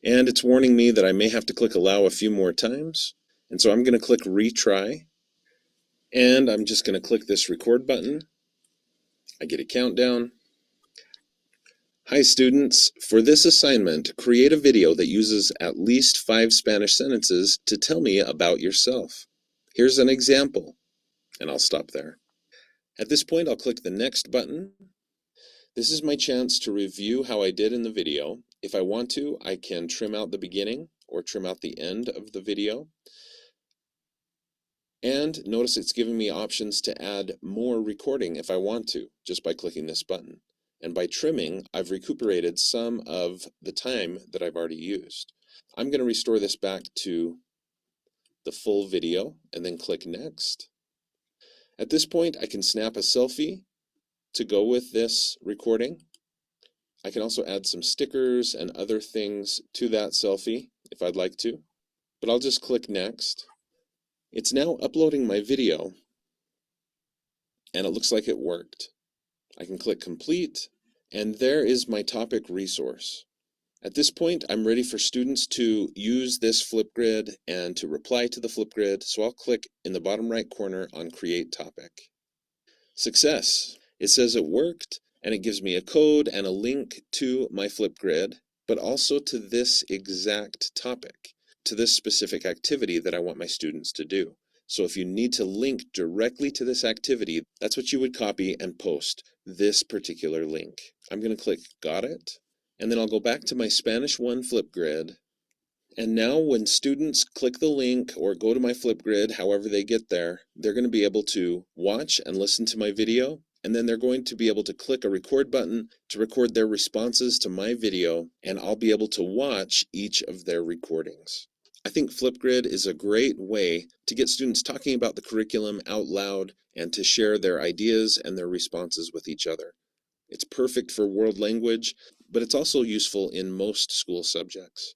and it's warning me that I may have to click allow a few more times. And so I'm going to click retry, and I'm just going to click this record button. I get a countdown. Hi students, for this assignment, create a video that uses at least 5 Spanish sentences to tell me about yourself. Here's an example, and I'll stop there. At this point, I'll click the next button. This is my chance to review how I did in the video. If I want to, I can trim out the beginning or trim out the end of the video. And notice it's giving me options to add more recording if I want to, just by clicking this button. And by trimming, I've recuperated some of the time that I've already used. I'm going to restore this back to the full video and then click next. At this point, I can snap a selfie to go with this recording. I can also add some stickers and other things to that selfie if I'd like to, but I'll just click next. It's now uploading my video, and it looks like it worked. I can click complete, and there is my topic resource. At this point, I'm ready for students to use this Flipgrid and to reply to the Flipgrid, so I'll click in the bottom right corner on Create Topic. Success! It says it worked, and it gives me a code and a link to my Flipgrid, but also to this exact topic, to this specific activity that I want my students to do. So if you need to link directly to this activity, that's what you would copy and post, this particular link. I'm going to click Got It, and then I'll go back to my Spanish 1 Flipgrid. And now when students click the link or go to my Flipgrid, however they get there, they're going to be able to watch and listen to my video, and then they're going to be able to click a record button to record their responses to my video, and I'll be able to watch each of their recordings. I think Flipgrid is a great way to get students talking about the curriculum out loud and to share their ideas and their responses with each other. It's perfect for world language, but it's also useful in most school subjects.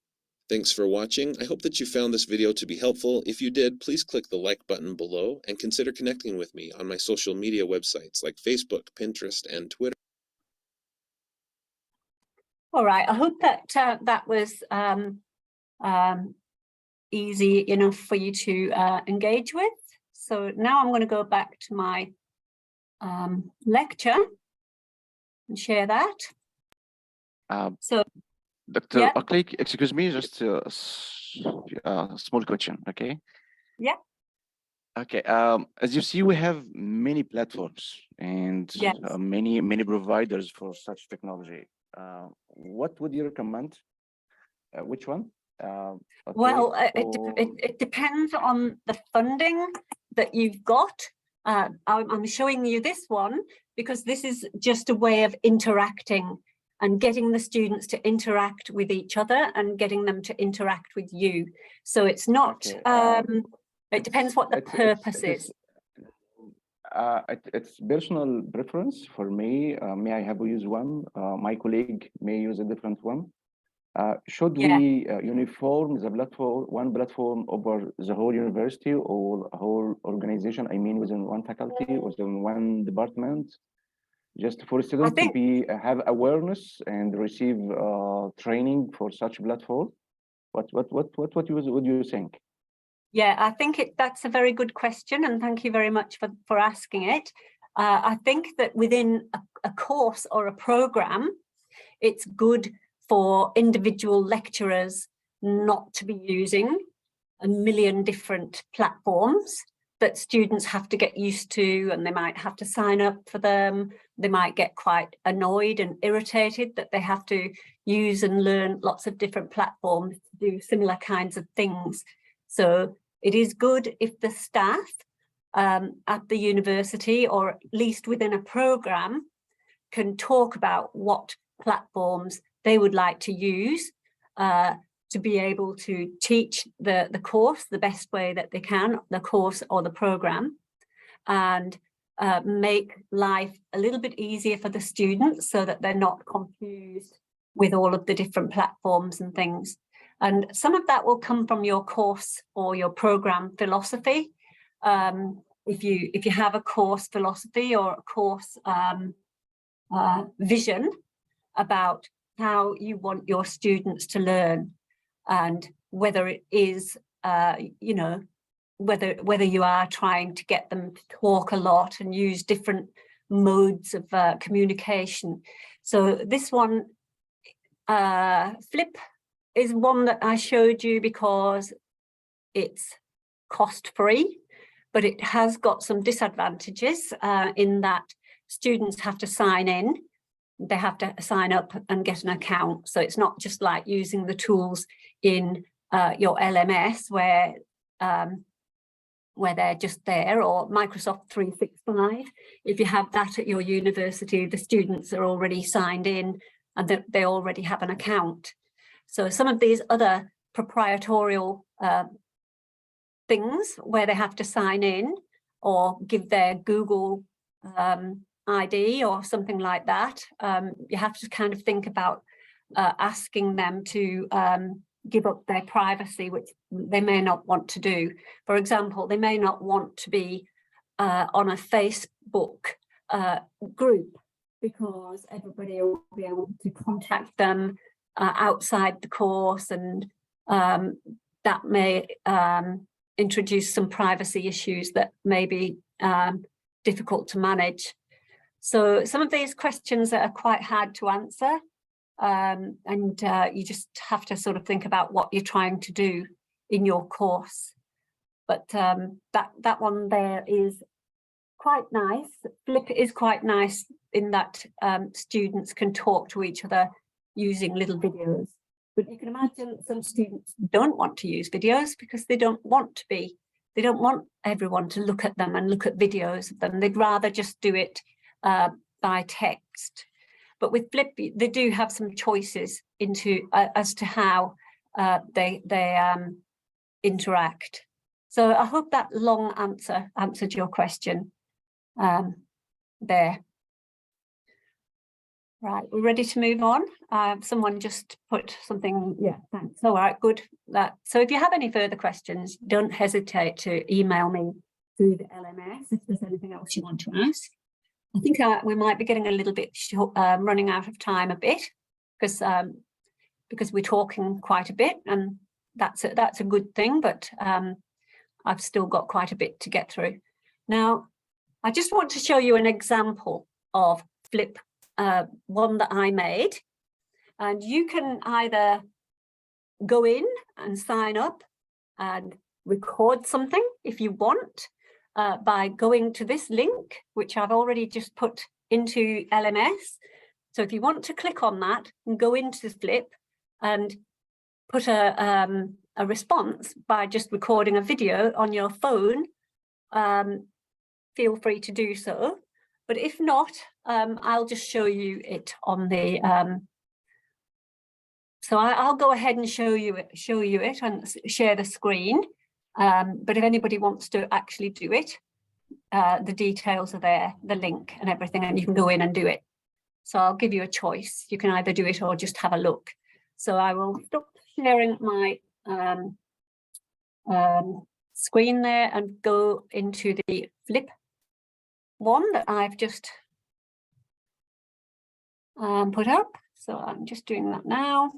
Thanks for watching. I hope that you found this video to be helpful. If you did, please click the like button below and consider connecting with me on my social media websites like Facebook, Pinterest, and Twitter. All right, I hope that that was easy enough for you to engage with. So now I'm going to go back to my lecture and share that. So, Dr. yeah. Akli, excuse me, just a small question, okay? Yeah. Okay, as you see, we have many platforms and Yes. many providers for such technology. What would you recommend? Which one? Okay, Well, it depends on the funding that you've got. I'm showing you this one because this is just a way of interacting and getting the students to interact with each other and getting them to interact with you. So it's not, okay, it depends what the purpose is. It's personal preference for me. May I have use one? My colleague may use a different one. Should we uniform the platform, one platform over the whole university or whole organization? I mean, within one faculty, within one department, just for students to be have awareness and receive training for such platform. What would you think? Yeah, I think that's a very good question, and thank you very much for asking it. I think that within a course or a program, it's good for individual lecturers not to be using a million different platforms that students have to get used to, and they might have to sign up for them. They might get quite annoyed and irritated that they have to use and learn lots of different platforms to do similar kinds of things. So it is good if the staff at the university, or at least within a program, can talk about what platforms they would like to use to be able to teach the course the best way that they can, the course or the program, and make life a little bit easier for the students so that they're not confused with all of the different platforms and things. And some of that will come from your course or your program philosophy. If you have a course philosophy or a course vision about how you want your students to learn, and whether it is, you know, whether you are trying to get them to talk a lot and use different modes of communication. So this one, Flip, is one that I showed you because it's cost-free, but it has got some disadvantages in that students have to sign in. They have to sign up and get an account. So it's not just like using the tools in your LMS where they're just there, or Microsoft 365. If you have that at your university, the students are already signed in and they already have an account. So some of these other proprietorial things where they have to sign in or give their Google ID or something like that, you have to kind of think about asking them to give up their privacy, which they may not want to do. For example, they may not want to be on a Facebook group because everybody will be able to contact them outside the course, and that may introduce some privacy issues that may be difficult to manage. So some of these questions are quite hard to answer, and you just have to sort of think about what you're trying to do in your course. But that one there is quite nice. Flip is quite nice in that students can talk to each other using little videos. But you can imagine some students don't want to use videos because they don't want everyone to look at them and look at videos of them. They'd rather just do it by text. But with Flip, they do have some choices as to how they interact. So I hope that long answer answered your question there. Right, we're ready to move on. Someone just put something, yeah, thanks. All right, good. So if you have any further questions, don't hesitate to email me through the LMS if there's anything else you want to ask. I think we might be getting a little bit short, running out of time a bit, because we're talking quite a bit, and that's a good thing, but I've still got quite a bit to get through. Now, I just want to show you an example of Flip, one that I made, and you can either go in and sign up and record something if you want by going to this link, which I've already just put into LMS. So if you want to click on that and go into Flip and put a response by just recording a video on your phone, feel free to do so. But if not, I'll just show you it on the. So I'll go ahead and show you it and share the screen. But if anybody wants to actually do it, the details are there, the link and everything, and you can go in and do it. So I'll give you a choice. You can either do it or just have a look. So I will stop sharing my screen there and go into the flip one that I've just put up. So I'm just doing that now.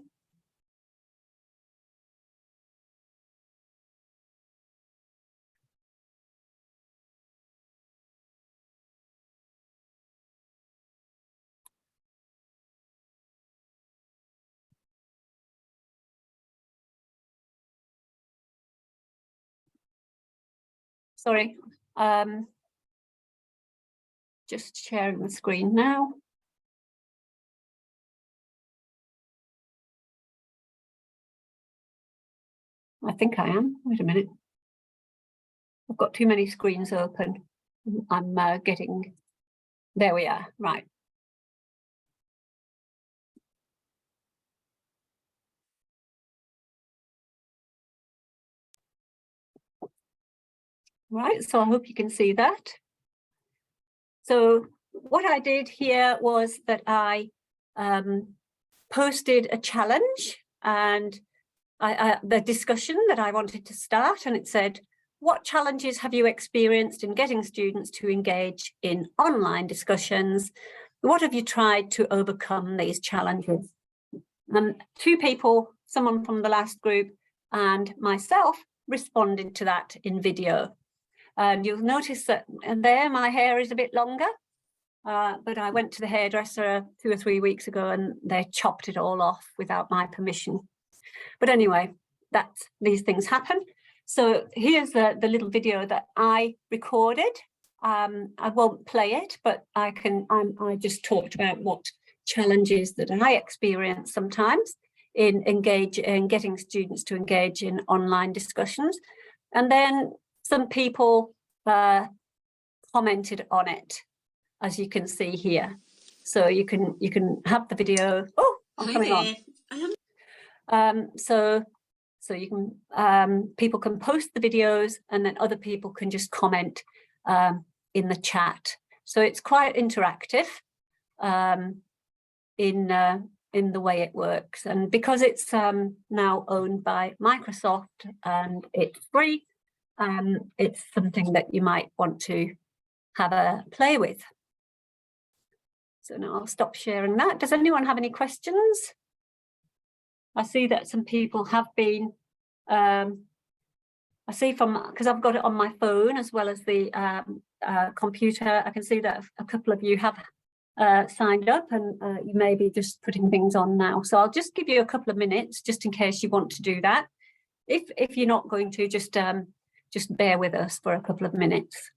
Sorry, just sharing the screen now. I think I am. Wait a minute. I've got too many screens open. I'm getting, there we are, right. Right, so I hope you can see that. So what I did here was that I posted a challenge and the discussion that I wanted to start, and it said, what challenges have you experienced in getting students to engage in online discussions? What have you tried to overcome these challenges? Two people, someone from the last group and myself, responded to that in video. And you'll notice that there my hair is a bit longer, but I went to the hairdresser 2 or 3 weeks ago and they chopped it all off without my permission. But anyway, these things happen. So here's the little video that I recorded. I won't play it, but I just talked about what challenges that I experience sometimes in getting students to engage in online discussions. And then some people commented on it, as you can see here. So you can have the video. Oh, I'm coming on. So you can people can post the videos, and then other people can just comment in the chat. So it's quite interactive in the way it works, and because it's now owned by Microsoft and it's free, it's something that you might want to have a play with. So now I'll stop sharing that. Does anyone have any questions? I see that some people have been, I see because I've got it on my phone as well as the computer, I can see that a couple of you have signed up, and you may be just putting things on now. So I'll just give you a couple of minutes just in case you want to do that. If you're not going to, just bear with us for a couple of minutes.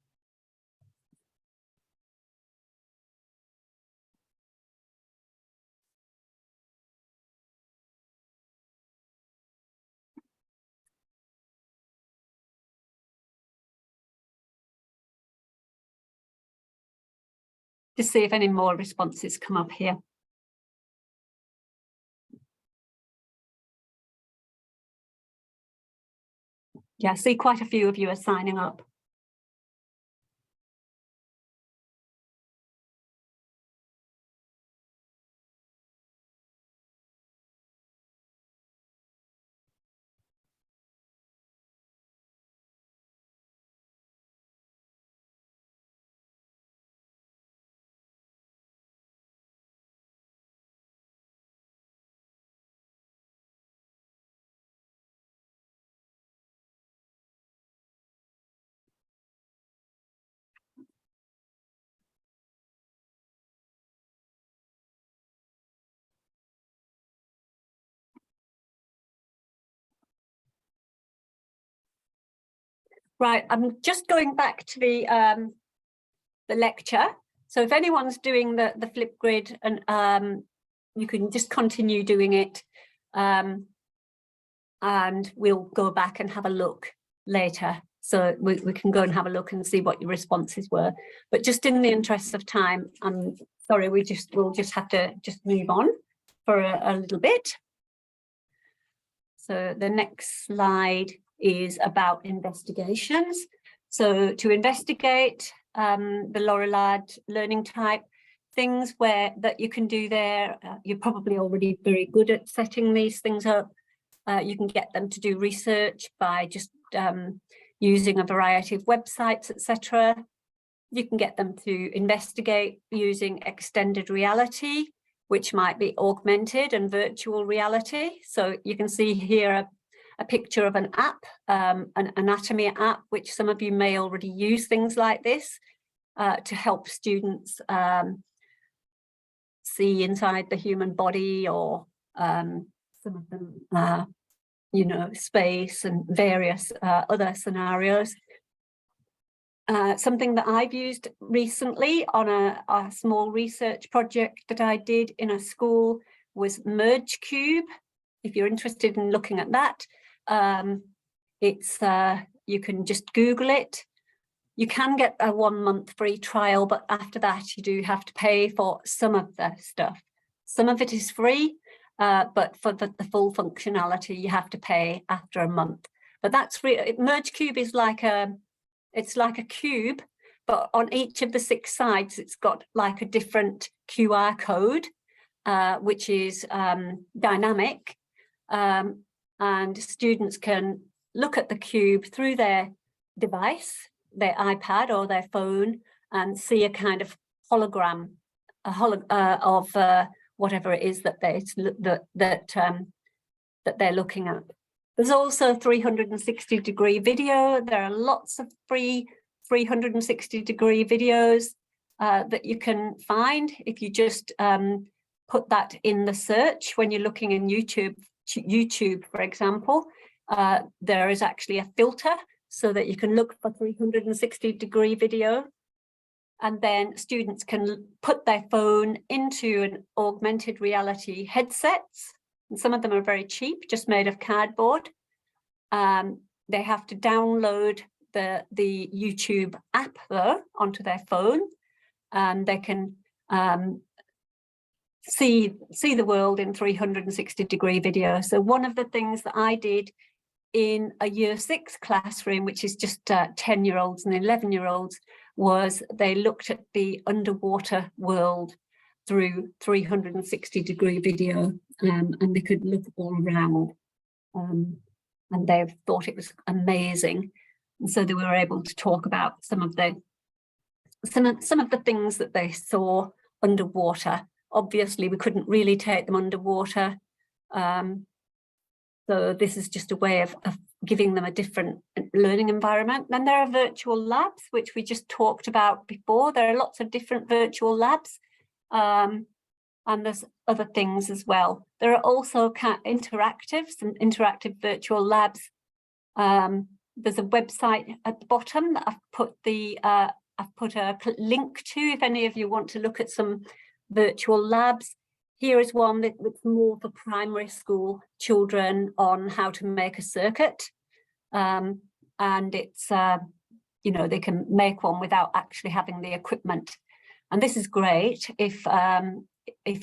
To see if any more responses come up here. Yeah, I see quite a few of you are signing up. Right, I'm just going back to the lecture. So if anyone's doing the Flipgrid, and you can just continue doing it, and we'll go back and have a look later. So we can go and have a look and see what your responses were. But just in the interest of time, I'm sorry, we'll just have to move on for a little bit. So the next slide is about investigations. So to investigate, the Laurelad learning type, things that you can do there. You're probably already very good at setting these things up. You can get them to do research by just using a variety of websites, etc. You can get them to investigate using extended reality, which might be augmented and virtual reality. So you can see here a picture of an app, an anatomy app, which some of you may already use things like this to help students see inside the human body, or some of them, you know, space and various other scenarios. Something that I've used recently on a small research project that I did in a school was MergeCube. If you're interested in looking at that, you can just Google it. You can get a 1 month free trial, but after that you do have to pay for some of the stuff. Some of it is free, but for the full functionality you have to pay after a month. But that's MergeCube is it's like a cube, but on each of the 6 sides it's got like a different QR code, which is dynamic, and students can look at the cube through their device, their iPad or their phone, and see a kind of hologram of whatever it is that they're looking at. There's also 360-degree video. There are lots of free 360-degree videos that you can find if you just put that in the search when you're looking in YouTube, for example. There is actually a filter so that you can look for 360-degree video, and then students can put their phone into an augmented reality headsets. And some of them are very cheap, just made of cardboard. They have to download the YouTube app though onto their phone, and they can see the world in 360-degree video. So one of the things that I did in a year 6 classroom, which is just 10-year-olds and 11-year-olds, was they looked at the underwater world through 360-degree video, and they could look all around, and they thought it was amazing. And so they were able to talk about some of the things that they saw underwater. Obviously, we couldn't really take them underwater, so this is just a way of giving them a different learning environment. Then there are virtual labs, which we just talked about before. There are lots of different virtual labs. And there's other things as well. There are also some interactive virtual labs. There's a website at the bottom that I've put a link to if any of you want to look at some virtual labs. Here is one that's more for primary school children on how to make a circuit, and it's you know, they can make one without actually having the equipment. And this is great if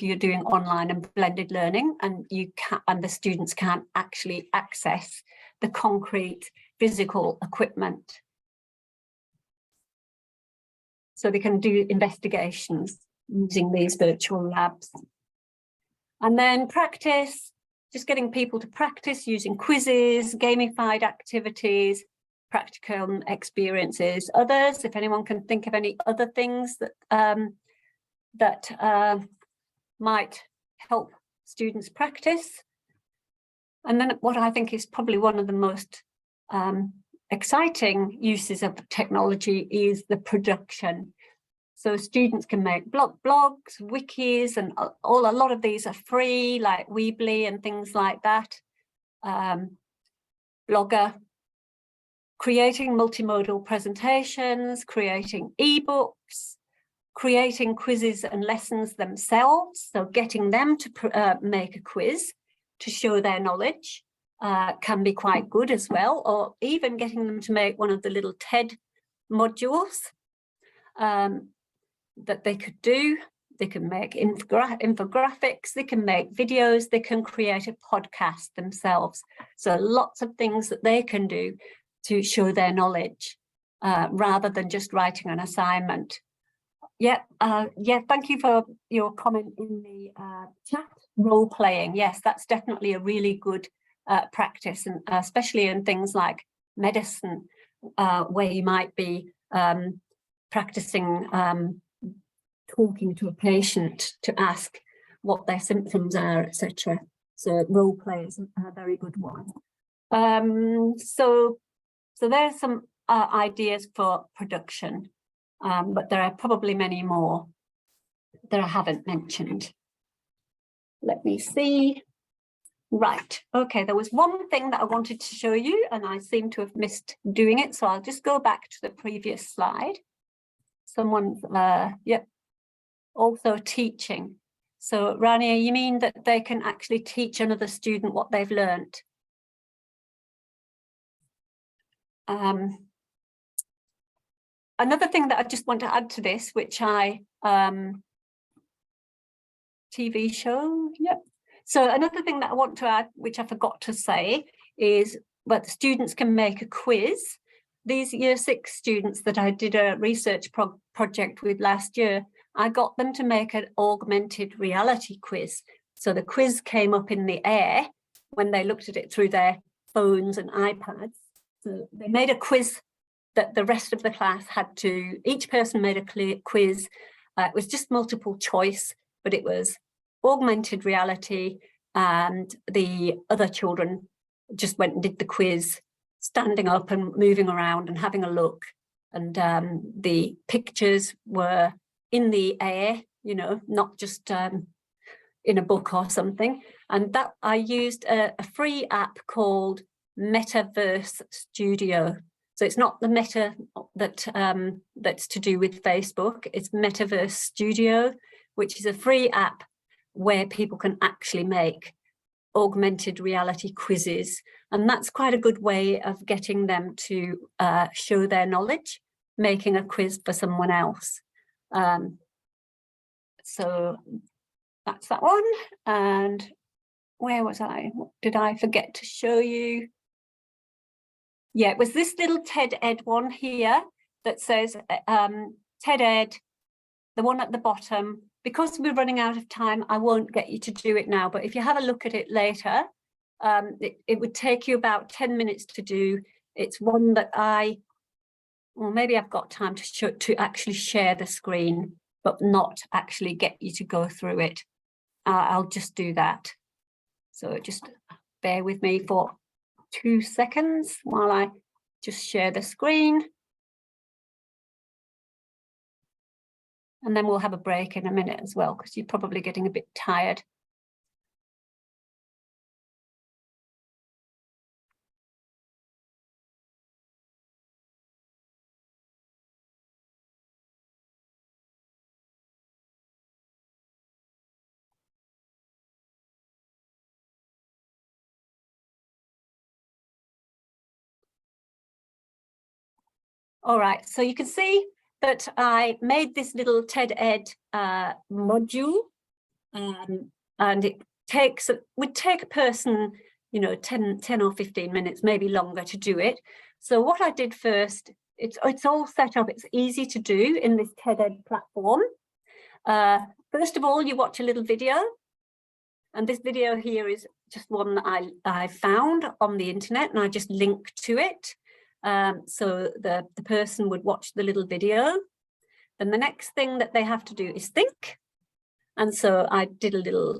you're doing online and blended learning, and the students can't actually access the concrete physical equipment. So they can do investigations using these virtual labs. And then practice, just getting people to practice using quizzes, gamified activities, practical experiences. Others, if anyone can think of any other things that might help students practice. And then what I think is probably one of the most exciting uses of technology is the production. So students can make blogs, wikis, and a lot of these are free, like Weebly and things like that. Blogger, creating multimodal presentations, creating ebooks, creating quizzes and lessons themselves. So getting them to make a quiz to show their knowledge can be quite good as well, or even getting them to make one of the little TED modules that they could do. They can make infographics, they can make videos, they can create a podcast themselves. So lots of things that they can do to show their knowledge. rather than just writing an assignment. Yeah, thank you for your comment in the chat. Role playing, yes, that's definitely a really good practice, and especially in things like medicine, where you might be practicing talking to a patient to ask what their symptoms are, etc. So role play is a very good one. So there's some ideas for production, but there are probably many more that I haven't mentioned. Let me see. Right, okay, there was one thing that I wanted to show you and I seem to have missed doing it, so I'll just go back to the previous slide. Someone's, yep, also teaching. So Rania, you mean that they can actually teach another student what they've learned? Another thing that I just want to add to this, which TV show, yep. So another thing that I want to add, which I forgot to say, is that the students can make a quiz. These year 6 students that I did a research project with last year, I got them to make an augmented reality quiz. So the quiz came up in the air when they looked at it through their phones and iPads. So they made a quiz that the rest of the class had to, each person made a quiz. It was just multiple choice, but it was augmented reality, and the other children just went and did the quiz, standing up and moving around and having a look. And the pictures were in the air, you know, not just in a book or something. And that I used a free app called Metaverse Studio. So it's not the Meta that that's to do with Facebook, it's Metaverse Studio, which is a free app where people can actually make augmented reality quizzes. And that's quite a good way of getting them to show their knowledge, making a quiz for someone else. So that's that one. And where was I? What did I forget to show you? Yeah, it was this little TED Ed one here that says TED Ed, the one at the bottom. Because we're running out of time, I won't get you to do it now, but if you have a look at it later, it would take you about 10 minutes to do. It's one that well, maybe I've got time to actually share the screen, but not actually get you to go through it. I'll just do that. So just bear with me for 2 seconds while I just share the screen. And then we'll have a break in a minute as well, because you're probably getting a bit tired. All right, so you can see that I made this little TED Ed module, and it would take a person, you know, 10 or 15 minutes, maybe longer to do it. So what I did first, it's all set up, it's easy to do in this TED Ed platform. First of all, you watch a little video, and this video here is just one that I found on the internet, and I just linked to it. So the person would watch the little video. Then the next thing that they have to do is think. And so I did a little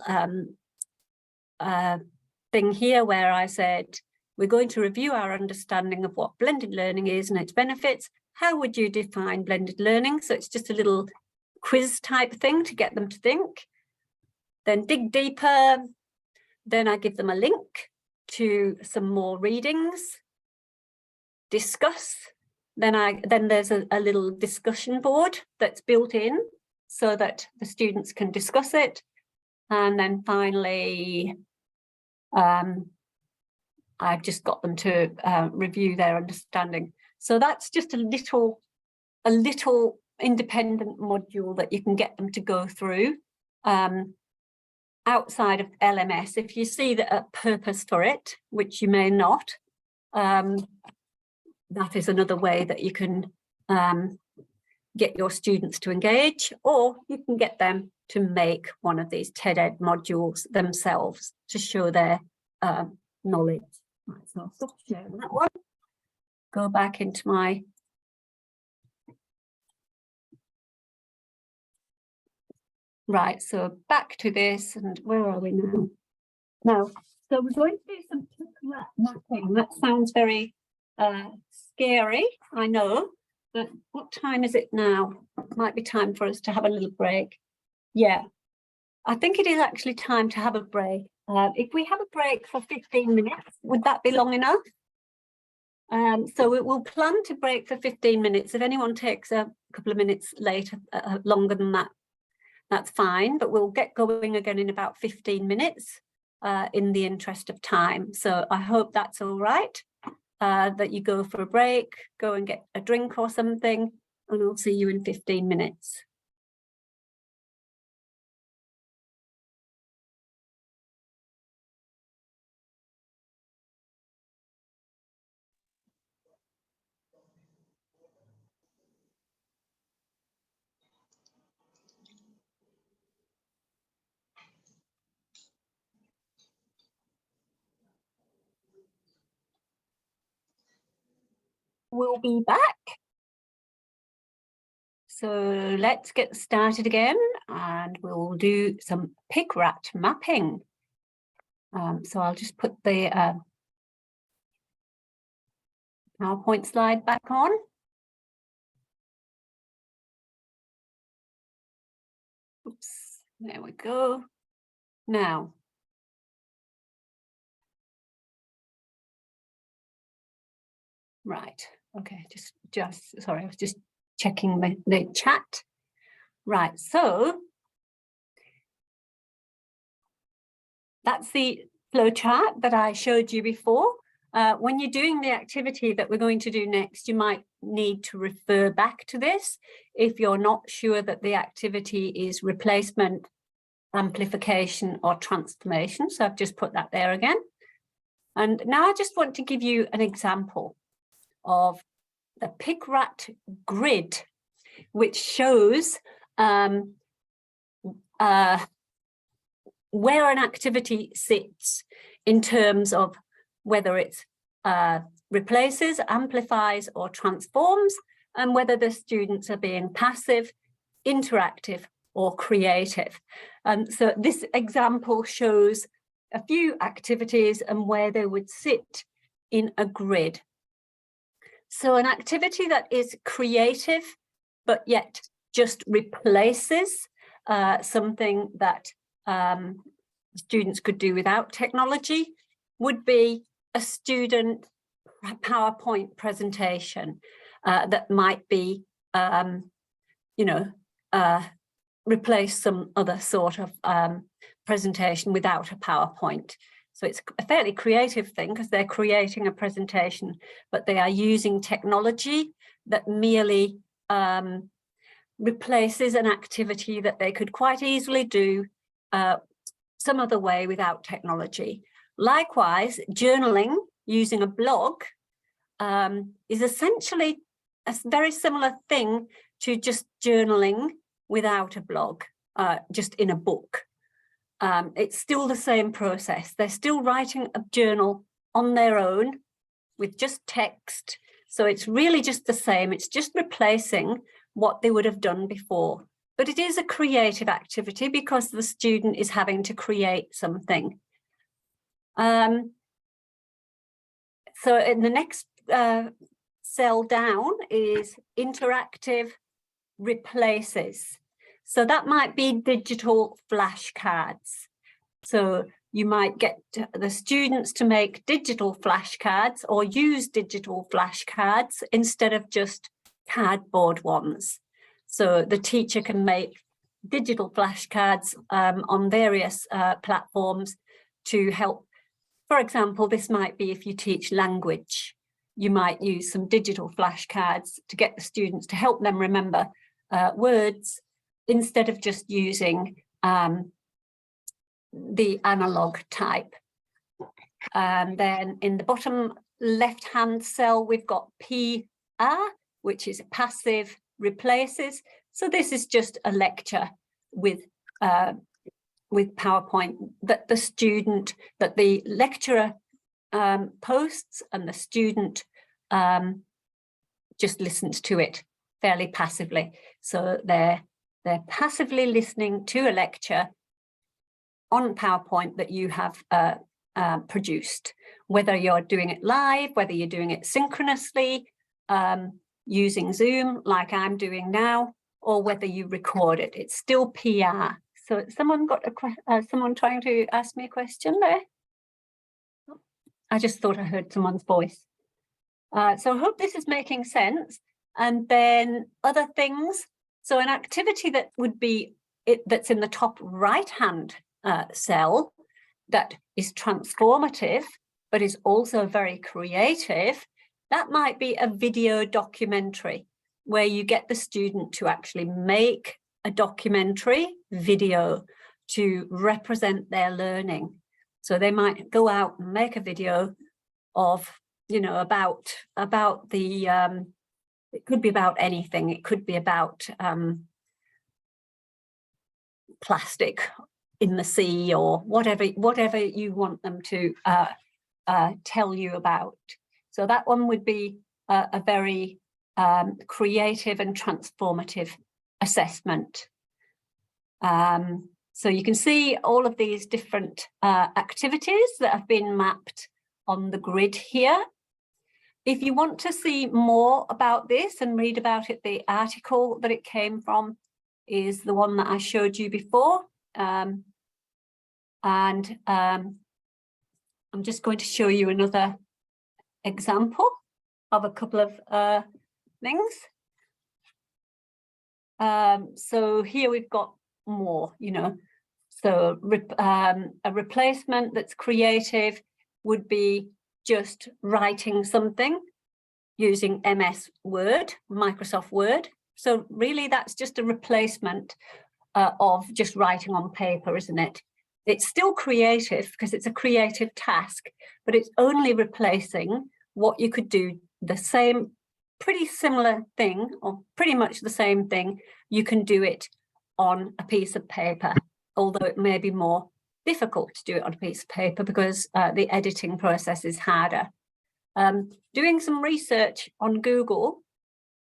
thing here where I said, we're going to review our understanding of what blended learning is and its benefits. How would you define blended learning? So it's just a little quiz type thing to get them to think. Then dig deeper. Then I give them a link to some more readings. Discuss. Then there's a little discussion board that's built in so that the students can discuss it. And then finally, I've just got them to review their understanding. So that's just a little independent module that you can get them to go through outside of LMS. If you see a purpose for it, which you may not, that is another way that you can get your students to engage, or you can get them to make one of these TED-Ed modules themselves to show their knowledge. Right, so I'll stop sharing that one. Go back into my right, so back to this, and where are we now? Now, so we're going to do some mapping. That sounds very scary, I know, but what time is it now? It might be time for us to have a little break. Yeah, I think it is actually time to have a break. If we have a break for 15 minutes, would that be long enough? So we'll plan to break for 15 minutes. If anyone takes a couple of minutes later, longer than that, that's fine, but we'll get going again in about 15 minutes in the interest of time. So I hope that's all right, that you go for a break, go and get a drink or something, and I'll see you in 15 minutes. We'll be back. So let's get started again, and we'll do some pig-rat mapping. So I'll just put the PowerPoint slide back on. Oops, there we go. Now, right, okay, just sorry, I was just checking the chat. Right, so that's the flow chart that I showed you before. When you're doing the activity that we're going to do next, you might need to refer back to this if you're not sure that the activity is replacement, amplification, or transformation. So I've just put that there again. And now I just want to give you an example of the pig-rat grid, which shows where an activity sits in terms of whether it replaces, amplifies, or transforms, and whether the students are being passive, interactive, or creative. So this example shows a few activities and where they would sit in a grid. So an activity that is creative, but yet just replaces something that students could do without technology would be a student PowerPoint presentation that might be, replace some other sort of presentation without a PowerPoint. So it's a fairly creative thing because they're creating a presentation, but they are using technology that merely replaces an activity that they could quite easily do some other way without technology. Likewise, journaling using a blog is essentially a very similar thing to just journaling without a blog, just in a book. It's still the same process. They're still writing a journal on their own with just text. So it's really just the same. It's just replacing what they would have done before. But it is a creative activity because the student is having to create something. So in the next cell down is interactive replaces. So that might be digital flashcards. So you might get the students to make digital flashcards or use digital flashcards instead of just cardboard ones. So the teacher can make digital flashcards on various platforms to help. For example, this might be if you teach language, you might use some digital flashcards to get the students to help them remember words instead of just using the analog type. And then in the bottom left-hand cell, we've got PR, which is passive replaces. So this is just a lecture with PowerPoint that the lecturer posts, and the student just listens to it fairly passively. So they're passively listening to a lecture on PowerPoint that you have produced, whether you're doing it live, whether you're doing it synchronously, using Zoom like I'm doing now, or whether you record it. It's still PR. So someone got someone trying to ask me a question there? I just thought I heard someone's voice. So I hope this is making sense. And then other things. So an activity that would be that's in the top right-hand cell that is transformative, but is also very creative. That might be a video documentary where you get the student to actually make a documentary video to represent their learning. So they might go out and make a video of, about the, it could be about anything. It could be about plastic in the sea, or whatever you want them to tell you about. So that one would be a very creative and transformative assessment. So you can see all of these different activities that have been mapped on the grid here. If you want to see more about this and read about it, the article that it came from is the one that I showed you before. I'm just going to show you another example of a couple of things. So here we've got more, so a replacement that's creative would be just writing something using Microsoft Word. So really that's just a replacement of just writing on paper, isn't it? It's still creative because it's a creative task, but it's only replacing what you could do the same, pretty similar thing, or pretty much the same thing. You can do it on a piece of paper, although it may be more difficult to do it on a piece of paper because the editing process is harder. Doing some research on Google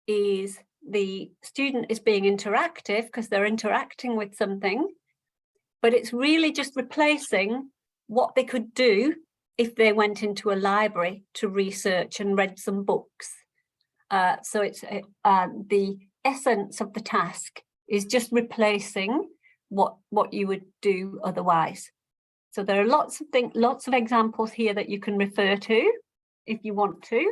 is the student is being interactive because they're interacting with something, but it's really just replacing what they could do if they went into a library to research and read some books. So it's the essence of the task is just replacing what you would do otherwise. So there are lots of examples here that you can refer to if you want to,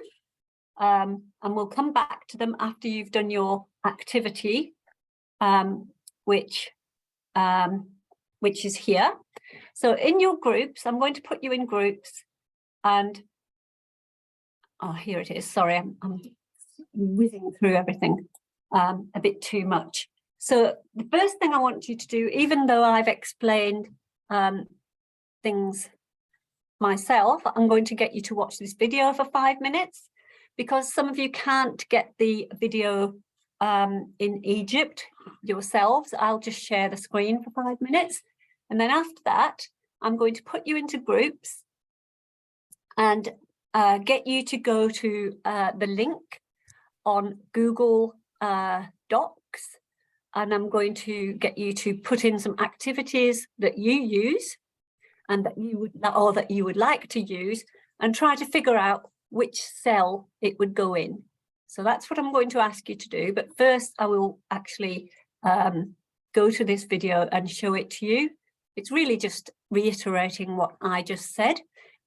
and we'll come back to them after you've done your activity, which is here. So in your groups, I'm going to put you in groups, and here it is. Sorry, I'm whizzing through everything a bit too much. So the first thing I want you to do, even though I've explained things myself, I'm going to get you to watch this video for 5 minutes, because some of you can't get the video in Egypt yourselves. I'll just share the screen for 5 minutes. And then after that, I'm going to put you into groups and get you to go to the link on Google Docs. And I'm going to get you to put in some activities that you use and that you would like to use, and try to figure out which cell it would go in. So that's what I'm going to ask you to do. But first, I will actually go to this video and show it to you. It's really just reiterating what I just said,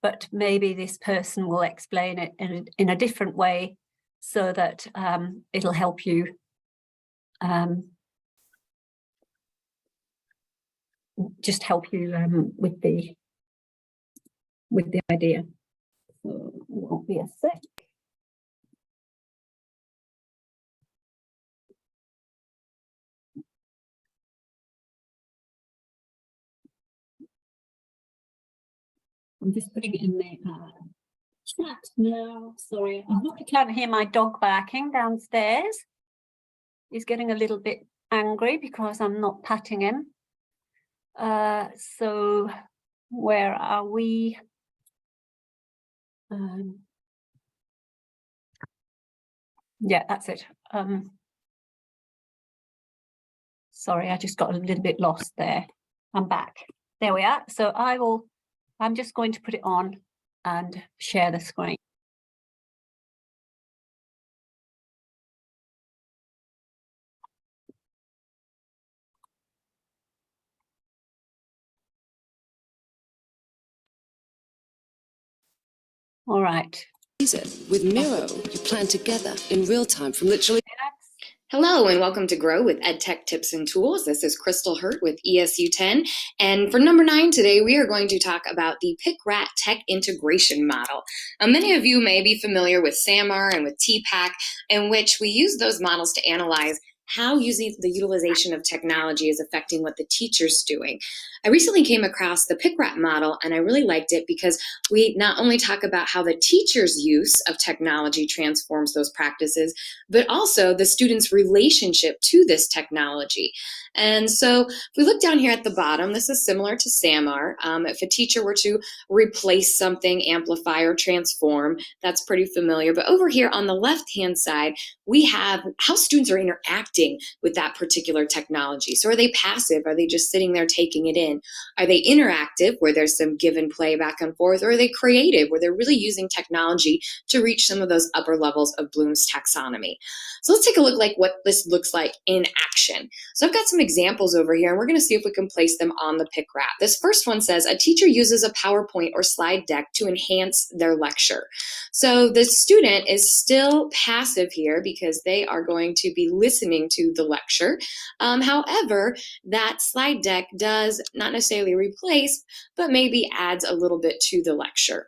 but maybe this person will explain it in a different way so that it'll help you just help you with the idea. So it won't be a sec. I'm just putting it in the No, sorry. I hope you can't hear my dog barking downstairs. He's getting a little bit angry because I'm not patting him. So where are we? Yeah, that's it. Sorry, I just got a little bit lost there. I'm back. There we are. So I'm just going to put it on and share the screen. All right. With Miro, you plan together in real time from literally. Hello and welcome to Grow with EdTech Tips and Tools. This is Crystal Hurt with ESU 10. And for number 9 today, we are going to talk about the PIC-RAT Tech Integration Model. Many of you may be familiar with SAMR and with TPAC, in which we use those models to analyze how using the utilization of technology is affecting what the teacher's doing. I recently came across the PIC-RAT model and I really liked it because we not only talk about how the teacher's use of technology transforms those practices, but also the student's relationship to this technology. And so if we look down here at the bottom, this is similar to SAMR. If a teacher were to replace something, amplify or transform, that's pretty familiar. But over here on the left-hand side, we have how students are interacting with that particular technology. So are they passive? Are they just sitting there taking it in? Are they interactive, where there's some give and play back and forth? Or are they creative, where they're really using technology to reach some of those upper levels of Bloom's taxonomy? So let's take a look like what this looks like in action. So I've got some examples over here, and we're going to see if we can place them on the PIC-RAT. This first one says, a teacher uses a PowerPoint or slide deck to enhance their lecture. So the student is still passive here because they are going to be listening to the lecture. However, that slide deck does not necessarily replace, but maybe adds a little bit to the lecture.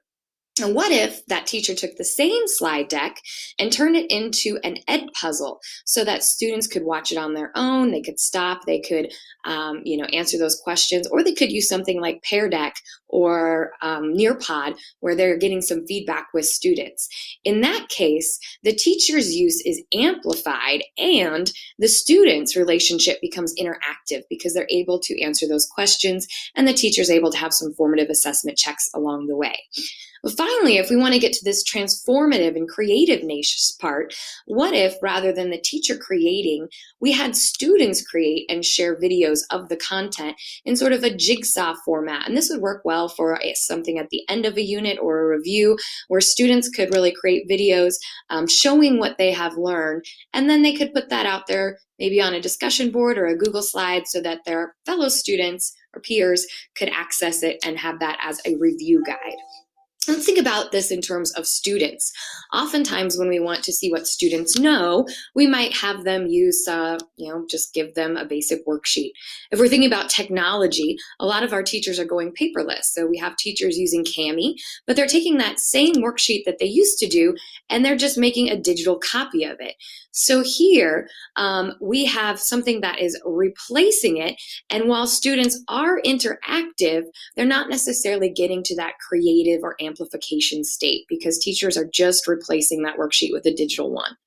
And what if that teacher took the same slide deck and turned it into an ed puzzle so that students could watch it on their own, they could stop, they could answer those questions, or they could use something like Pear Deck or Nearpod where they're getting some feedback with students. In that case, the teacher's use is amplified and the student's relationship becomes interactive because they're able to answer those questions and the teacher's able to have some formative assessment checks along the way. But finally, if we want to get to this transformative and creative niche part, what if rather than the teacher creating, we had students create and share videos of the content in sort of a jigsaw format? And this would work well for something at the end of a unit or a review where students could really create videos showing what they have learned, and then they could put that out there maybe on a discussion board or a Google slide so that their fellow students or peers could access it and have that as a review guide. Let's think about this in terms of students. Oftentimes when we want to see what students know, we might have them use, just give them a basic worksheet. If we're thinking about technology, a lot of our teachers are going paperless. So we have teachers using Kami, but they're taking that same worksheet that they used to do, and they're just making a digital copy of it. So here we have something that is replacing it. And while students are interactive, they're not necessarily getting to that creative or amplification state because teachers are just replacing that worksheet with a digital one.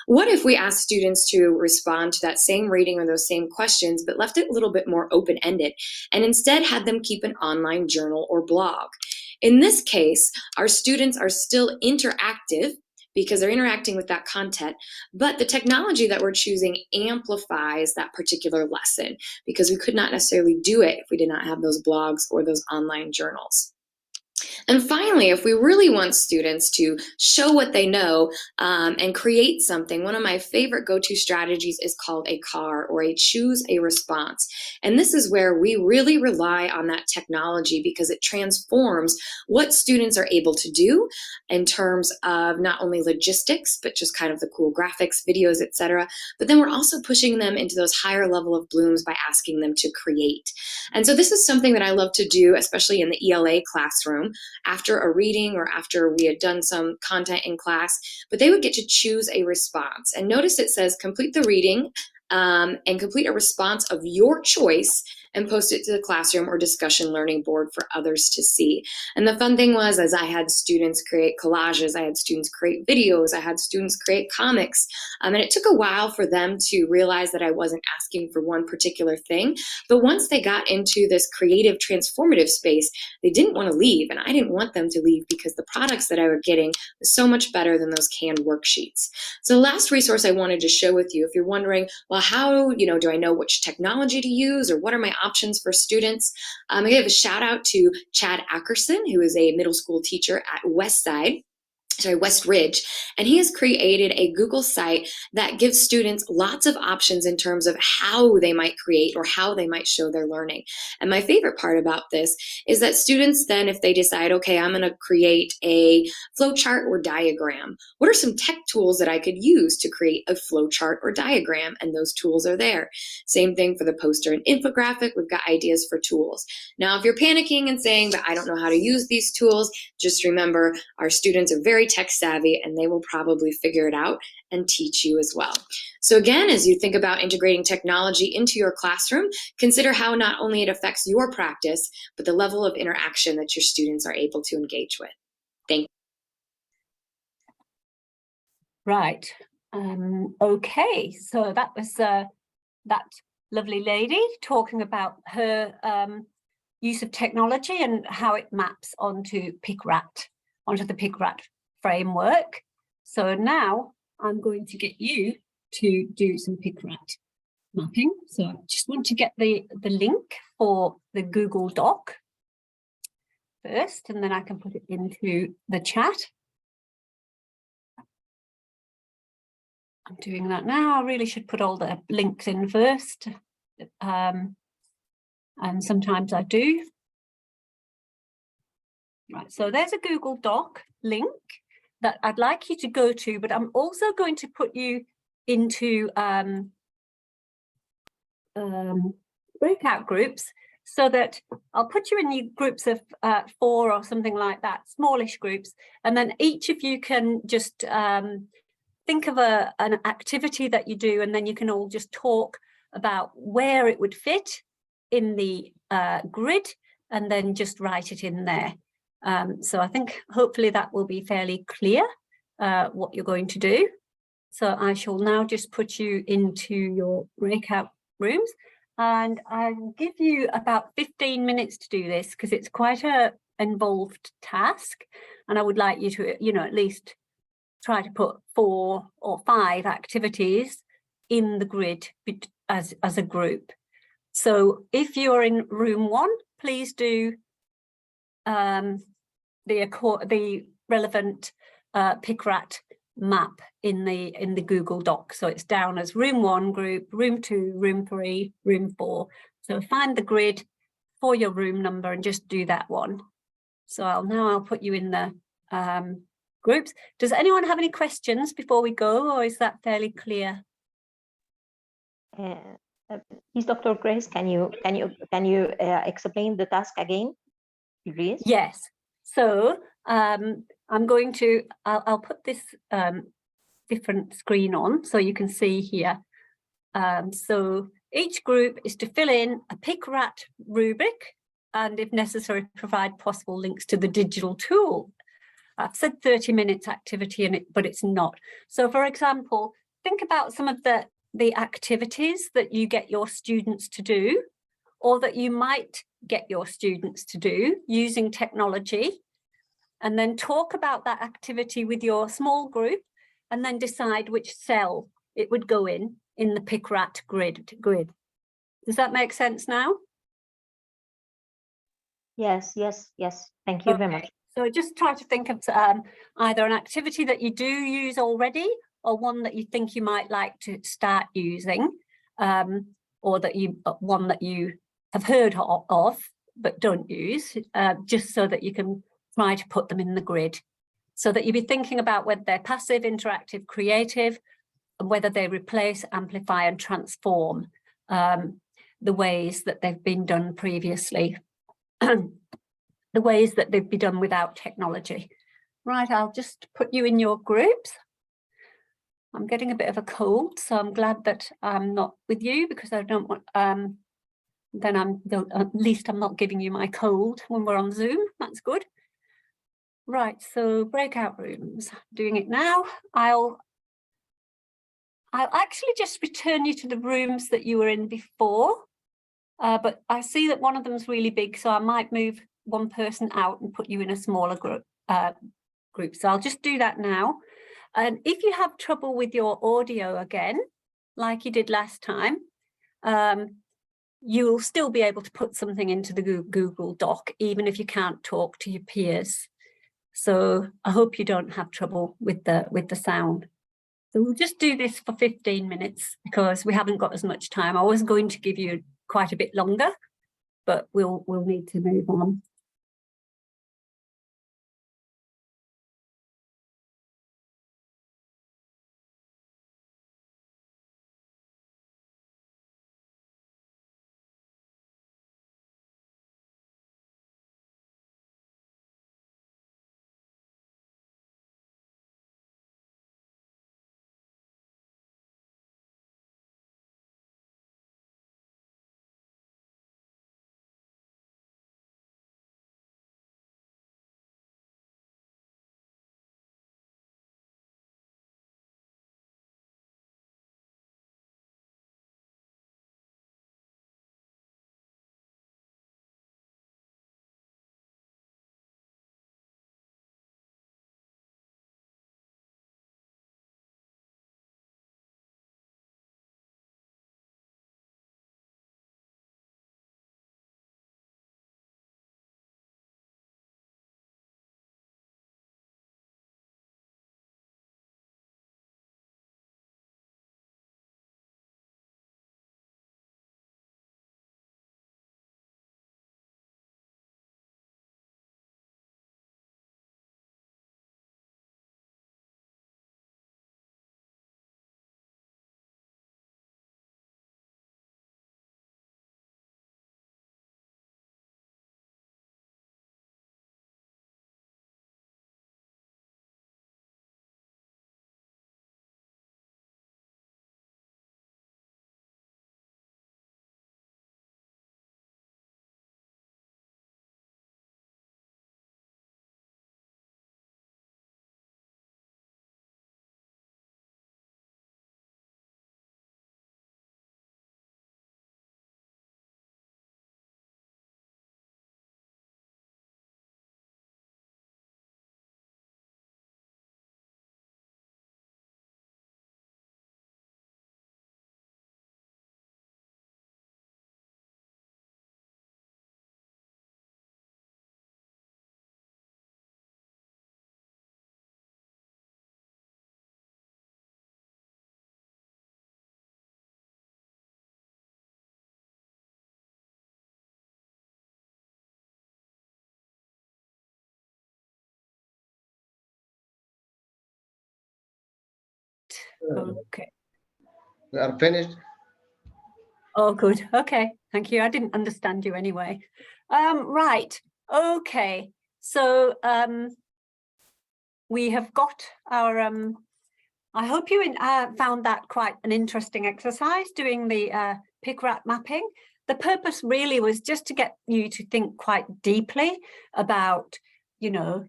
What if we asked students to respond to that same reading or those same questions, but left it a little bit more open-ended and instead had them keep an online journal or blog? In this case, our students are still interactive because they're interacting with that content, but the technology that we're choosing amplifies that particular lesson because we could not necessarily do it if we did not have those blogs or those online journals. And finally, if we really want students to show what they know and create something, one of my favorite go-to strategies is called a CAR, or a choose a response. And this is where we really rely on that technology because it transforms what students are able to do in terms of not only logistics, but just kind of the cool graphics, videos, etc. But then we're also pushing them into those higher level of blooms by asking them to create. And so this is something that I love to do, especially in the ELA classroom, after a reading or after we had done some content in class, but they would get to choose a response. And notice it says complete the reading and complete a response of your choice and post it to the classroom or discussion learning board for others to see. And the fun thing was, as I had students create collages, I had students create videos, I had students create comics, and it took a while for them to realize that I wasn't asking for one particular thing. But once they got into this creative, transformative space, they didn't want to leave, and I didn't want them to leave because the products that I was getting was so much better than those canned worksheets. So the last resource I wanted to share with you, if you're wondering, well, how do I know which technology to use, or what are my options for students? I give a shout out to Chad Ackerson, who is a middle school teacher at West Ridge, and he has created a Google site that gives students lots of options in terms of how they might create or how they might show their learning. And my favorite part about this is that students then, if they decide, okay, I'm going to create a flowchart or diagram, what are some tech tools that I could use to create a flowchart or diagram? And those tools are there. Same thing for the poster and infographic. We've got ideas for tools. Now, if you're panicking and saying, but I don't know how to use these tools, just remember our students are very tech savvy, and they will probably figure it out and teach you as well. So again, as you think about integrating technology into your classroom, consider how not only it affects your practice, but the level of interaction that your students are able to engage with. Thank you. Right. Okay, so that was that lovely lady talking about her use of technology and how it maps onto the PICRAT framework. So now I'm going to get you to do some PICRAT mapping. So I just want to get the link for the Google Doc first, and then I can put it into the chat. I'm doing that now. I really should put all the links in first. And sometimes I do. Right, so there's a Google Doc link that I'd like you to go to, but I'm also going to put you into breakout groups, so that I'll put you in groups of 4 or something like that, smallish groups, and then each of you can just think of an activity that you do, and then you can all just talk about where it would fit in the grid, and then just write it in there. So I think hopefully that will be fairly clear what you're going to do. So I shall now just put you into your breakout rooms, and I'll give you about 15 minutes to do this, because it's quite a involved task, and I would like you to, at least try to put 4 or 5 activities in the grid as a group. So if you're in room 1, please do the relevant PICRAT map in the Google Doc. So it's down as room 1 group, room 2, room 3, room 4. So find the grid for your room number and just do that one. So I'll put you in the groups. Does anyone have any questions before we go, or is that fairly clear? Please, Dr. Grace, can you explain the task again, please? Yes. So I'm going to, I'll put this different screen on so you can see here. So each group is to fill in a PICRAT rubric, and if necessary, provide possible links to the digital tool. I've said 30 minutes activity in it, but it's not. So for example, think about some of the activities that you get your students to do, or that you might get your students to do using technology, and then talk about that activity with your small group, and then decide which cell it would go in the PICRAT grid. Does that make sense now? Yes. Thank you very much. So just try to think of either an activity that you do use already, or one that you think you might like to start using, or one that you have heard of but don't use, just so that you can try to put them in the grid, so that you'll be thinking about whether they're passive, interactive, creative, and whether they replace, amplify, and transform the ways that they've been done previously, the ways that they'd be done without technology. Right, I'll just put you in your groups. I'm getting a bit of a cold, so I'm glad that I'm not with you, because I don't want, then at least I'm not giving you my cold when we're on Zoom. That's good. Right, so breakout rooms, doing it now. I'll actually just return you to the rooms that you were in before, but I see that one of them is really big, so I might move one person out and put you in a smaller group. So I'll just do that now. And if you have trouble with your audio again, like you did last time, you'll still be able to put something into the Google Doc, even if you can't talk to your peers. So I hope you don't have trouble with the sound. So we'll just do this for 15 minutes because we haven't got as much time. I was going to give you quite a bit longer, but we'll need to move on. Okay. We are finished. Oh, good. Okay, thank you. I didn't understand you anyway. Right. Okay. So we have got our. I hope you found that quite an interesting exercise, doing the pick-rat mapping. The purpose really was just to get you to think quite deeply about, you know,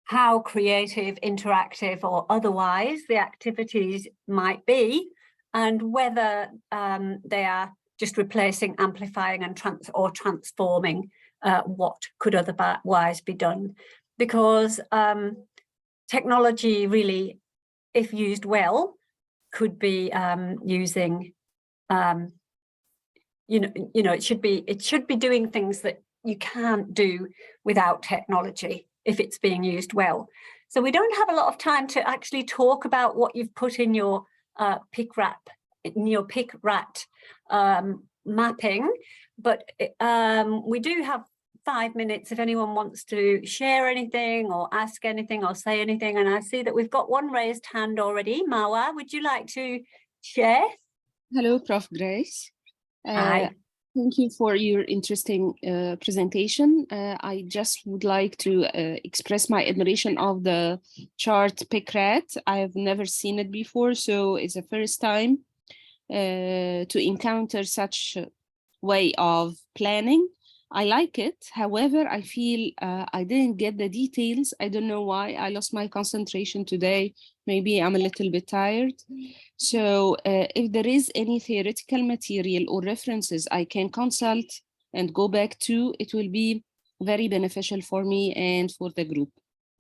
how creative, interactive, or otherwise the activities might be, and whether they are just replacing, amplifying, and transforming what could otherwise be done. Because technology really, if used well, could be using, it should be doing things that you can't do without technology if it's being used well. So we don't have a lot of time to actually talk about what you've put in your pick-rat mapping, but we do have 5 minutes if anyone wants to share anything or ask anything or say anything. And I see that we've got one raised hand already. Marwa, would you like to share? Hello, Prof. Grace. Hi. Thank you for your interesting presentation. I just would like to express my admiration of the chart PickRat. I have never seen it before, so it's the first time to encounter such a way of planning. I like it. However, I feel I didn't get the details. I don't know why. I lost my concentration today. Maybe I'm a little bit tired. So if there is any theoretical material or references I can consult and go back to, it will be very beneficial for me and for the group.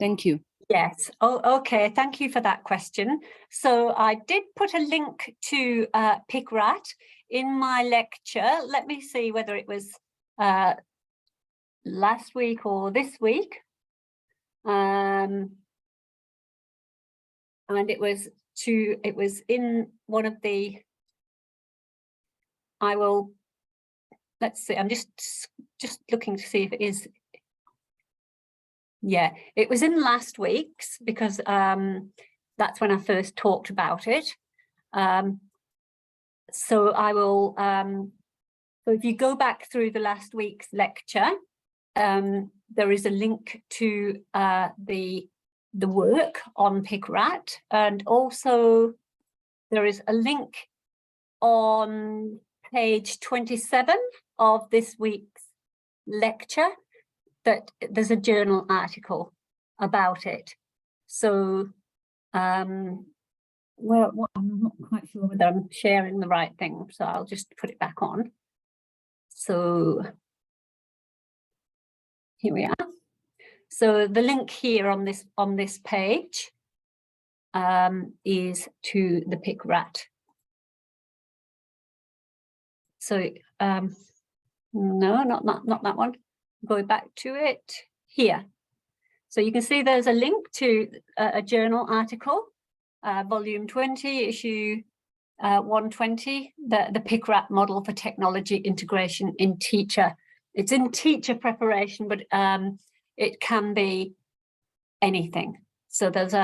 Thank you. Yes. Oh, okay. Thank you for that question. So I did put a link to PickRat in my lecture. Let me see whether it was last week or this week. And it was in one of the, let's see, I'm just looking to see if it is. Yeah, it was in last week's because that's when I first talked about it. So I will, so if you go back through the last week's lecture, there is a link to the work on PickRat, and also there is a link on page 27 of this week's lecture that there's a journal article about it. So well, I'm not quite sure whether I'm sharing the right thing, so I'll just put it back on. So here we are. So the link here on this page is to the PickRat. So no, not that one. Go back to it here. So you can see there's a link to a journal article, volume 20, issue 120, the PickRat model for technology integration in teacher. It's in teacher preparation, but it can be anything. So there's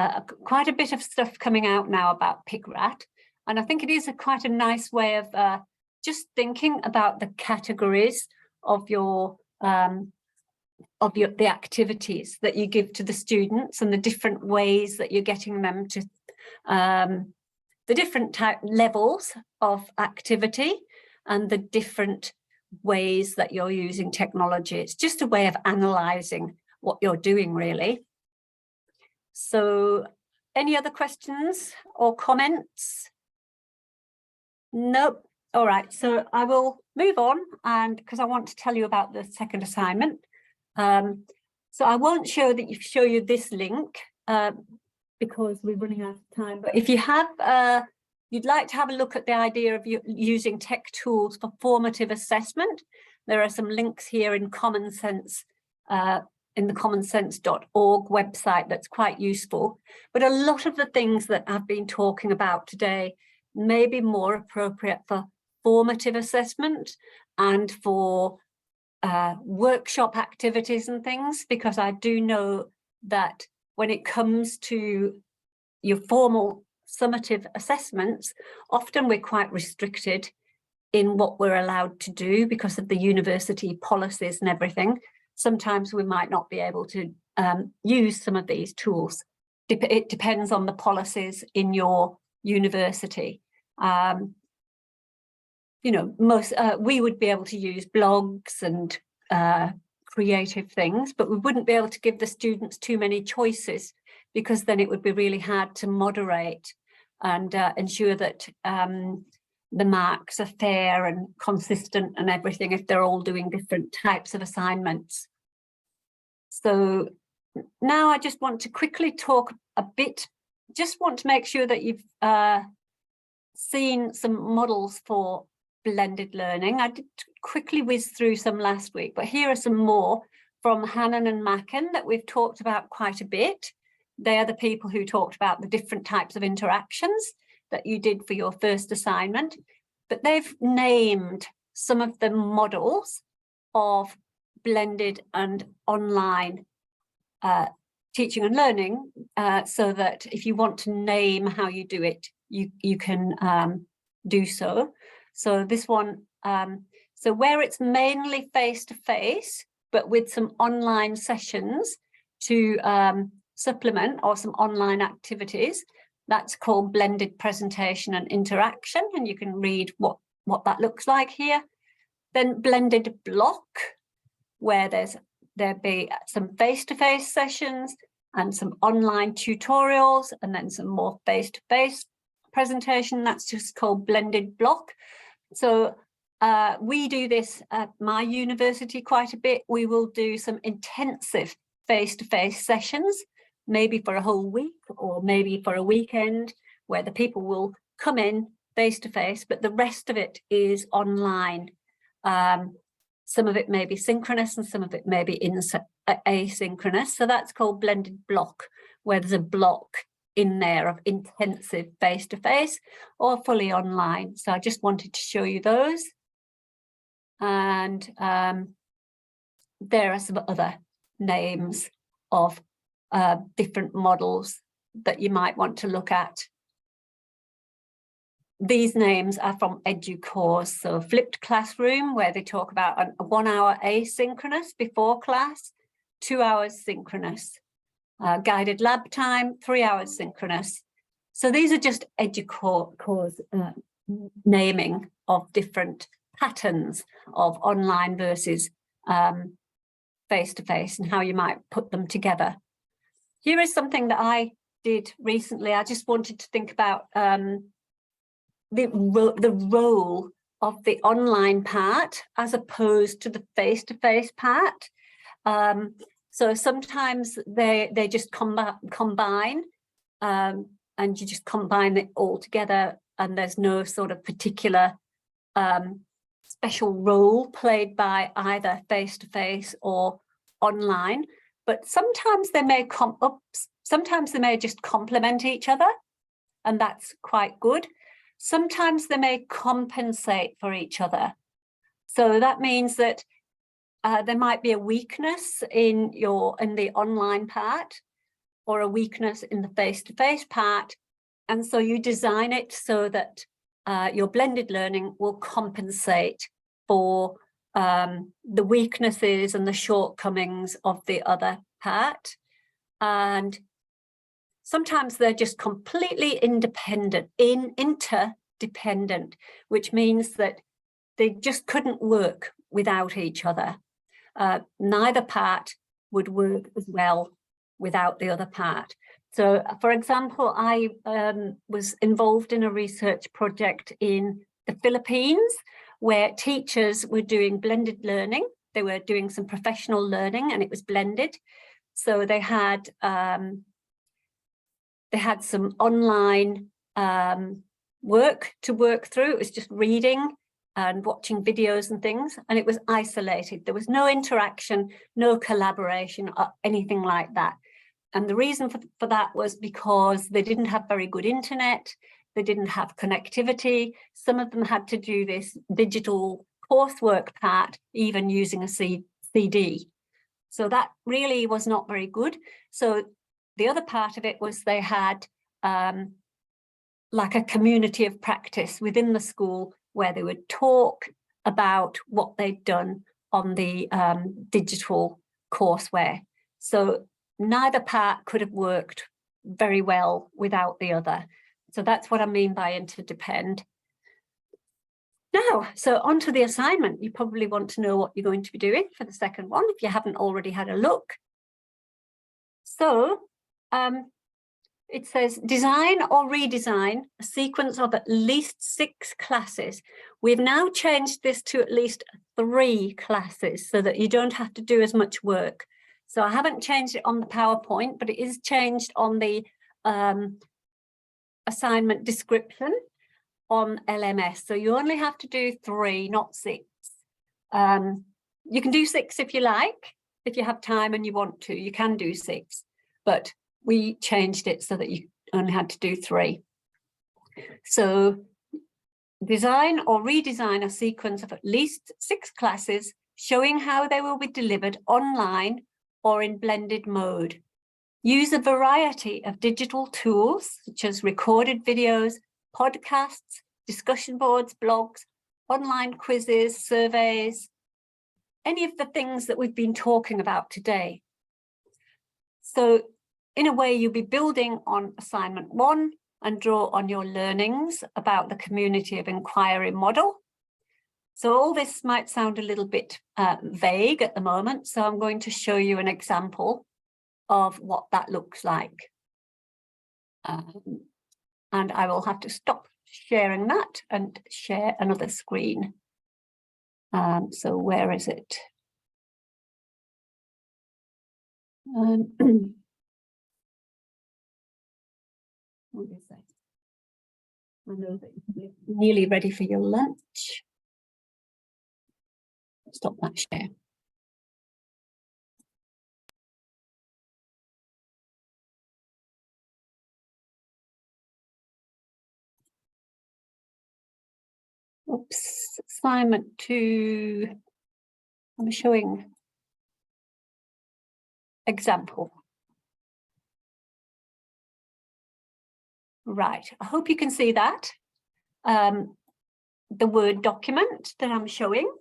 quite a bit of stuff coming out now about PickRat, and I think it is quite a nice way of just thinking about the categories of the activities that you give to the students and the different ways that you're getting them to the different levels of activity and the different ways that you're using technology. It's just a way of analysing what you're doing, really. So any other questions or comments? Nope. All right, so I will move on, and because I want to tell you about the second assignment. So I won't show you this link because we're running out of time, but if you have you'd like to have a look at the idea of using tech tools for formative assessment, there are some links here in Common Sense, in the commonsense.org website that's quite useful. But a lot of the things that I've been talking about today may be more appropriate for formative assessment and for workshop activities and things, because I do know that when it comes to your formal summative assessments, often we're quite restricted in what we're allowed to do because of the university policies and everything. Sometimes we might not be able to use some of these tools. It depends on the policies in your university. You know, we would be able to use blogs and creative things, but we wouldn't be able to give the students too many choices, because then it would be really hard to moderate and ensure that the marks are fair and consistent and everything if they're all doing different types of assignments. So now I just want to quickly talk a bit, just want to make sure that you've seen some models for blended learning. I did quickly whiz through some last week, but here are some more from Hannon and Macken that we've talked about quite a bit. They are the people who talked about the different types of interactions that you did for your first assignment, but they've named some of the models of blended and online teaching and learning, so that if you want to name how you do it, you can do so. So this one So where it's mainly face-to-face, but with some online sessions to supplement, or some online activities, that's called blended presentation and interaction. And you can read what that looks like here. Then blended block, where there'd be some face-to-face sessions and some online tutorials, and then some more face-to-face presentation. That's just called blended block. So we do this at my university quite a bit. We will do some intensive face-to-face sessions, maybe for a whole week or maybe for a weekend, where the people will come in face-to-face, but the rest of it is online. Some of it may be synchronous and some of it may be asynchronous. So that's called blended block, where there's a block in there of intensive face-to-face or fully online. So I just wanted to show you those. And there are some other names of different models that you might want to look at. These names are from EduCourse. So flipped classroom, where they talk about a 1 hour asynchronous before class, 2 hours synchronous. Guided lab time, 3 hours synchronous. So these are just EduCourse naming of different patterns of online versus face-to-face and how you might put them together. Here is something that I did recently. I just wanted to think about the role of the online part as opposed to the face-to-face part. So sometimes they just combine and you just combine it all together, and there's no sort of particular special role played by either face-to-face or online. But sometimes they may sometimes they may just complement each other, and that's quite good. Sometimes they may compensate for each other. So that means that there might be a weakness in the online part or a weakness in the face-to-face part. And so you design it so that your blended learning will compensate for the weaknesses and the shortcomings of the other part. And sometimes they're just completely interdependent, which means that they just couldn't work without each other. Neither part would work as well without the other part. So, for example, I was involved in a research project in the Philippines where teachers were doing blended learning. They were doing some professional learning and it was blended. So they had some online work to work through. It was just reading and watching videos and things, and it was isolated. There was no interaction, no collaboration, or anything like that. And the reason for that was because they didn't have very good internet, they didn't have connectivity. Some of them had to do this digital coursework part, even using a CD. So that really was not very good. So the other part of it was they had like a community of practice within the school where they would talk about what they'd done on the digital courseware. So neither part could have worked very well without the other. So that's what I mean by interdepend. Now, so on to the assignment. You probably want to know what you're going to be doing for the second one if you haven't already had a look. So it says design or redesign a sequence of at least 6 classes. We've now changed this to at least 3 classes so that you don't have to do as much work. So I haven't changed it on the PowerPoint, but it is changed on the assignment description on LMS. So you only have to do 3, not 6. You can do 6 if you like. If you have time and you want to, you can do 6. But we changed it so that you only had to do 3. So design or redesign a sequence of at least 6 classes showing how they will be delivered online or in blended mode. Use a variety of digital tools such as recorded videos, podcasts, discussion boards, blogs, online quizzes, surveys, any of the things that we've been talking about today. So in a way, you'll be building on assignment 1 and draw on your learnings about the community of inquiry model. So all this might sound a little bit vague at the moment, so I'm going to show you an example of what that looks like. And I will have to stop sharing that and share another screen. So where is it? What is that? I know that you're nearly ready for your lunch. Stop that share. Oops, assignment 2. I'm showing example. Right, I hope you can see that. The Word document that I'm showing.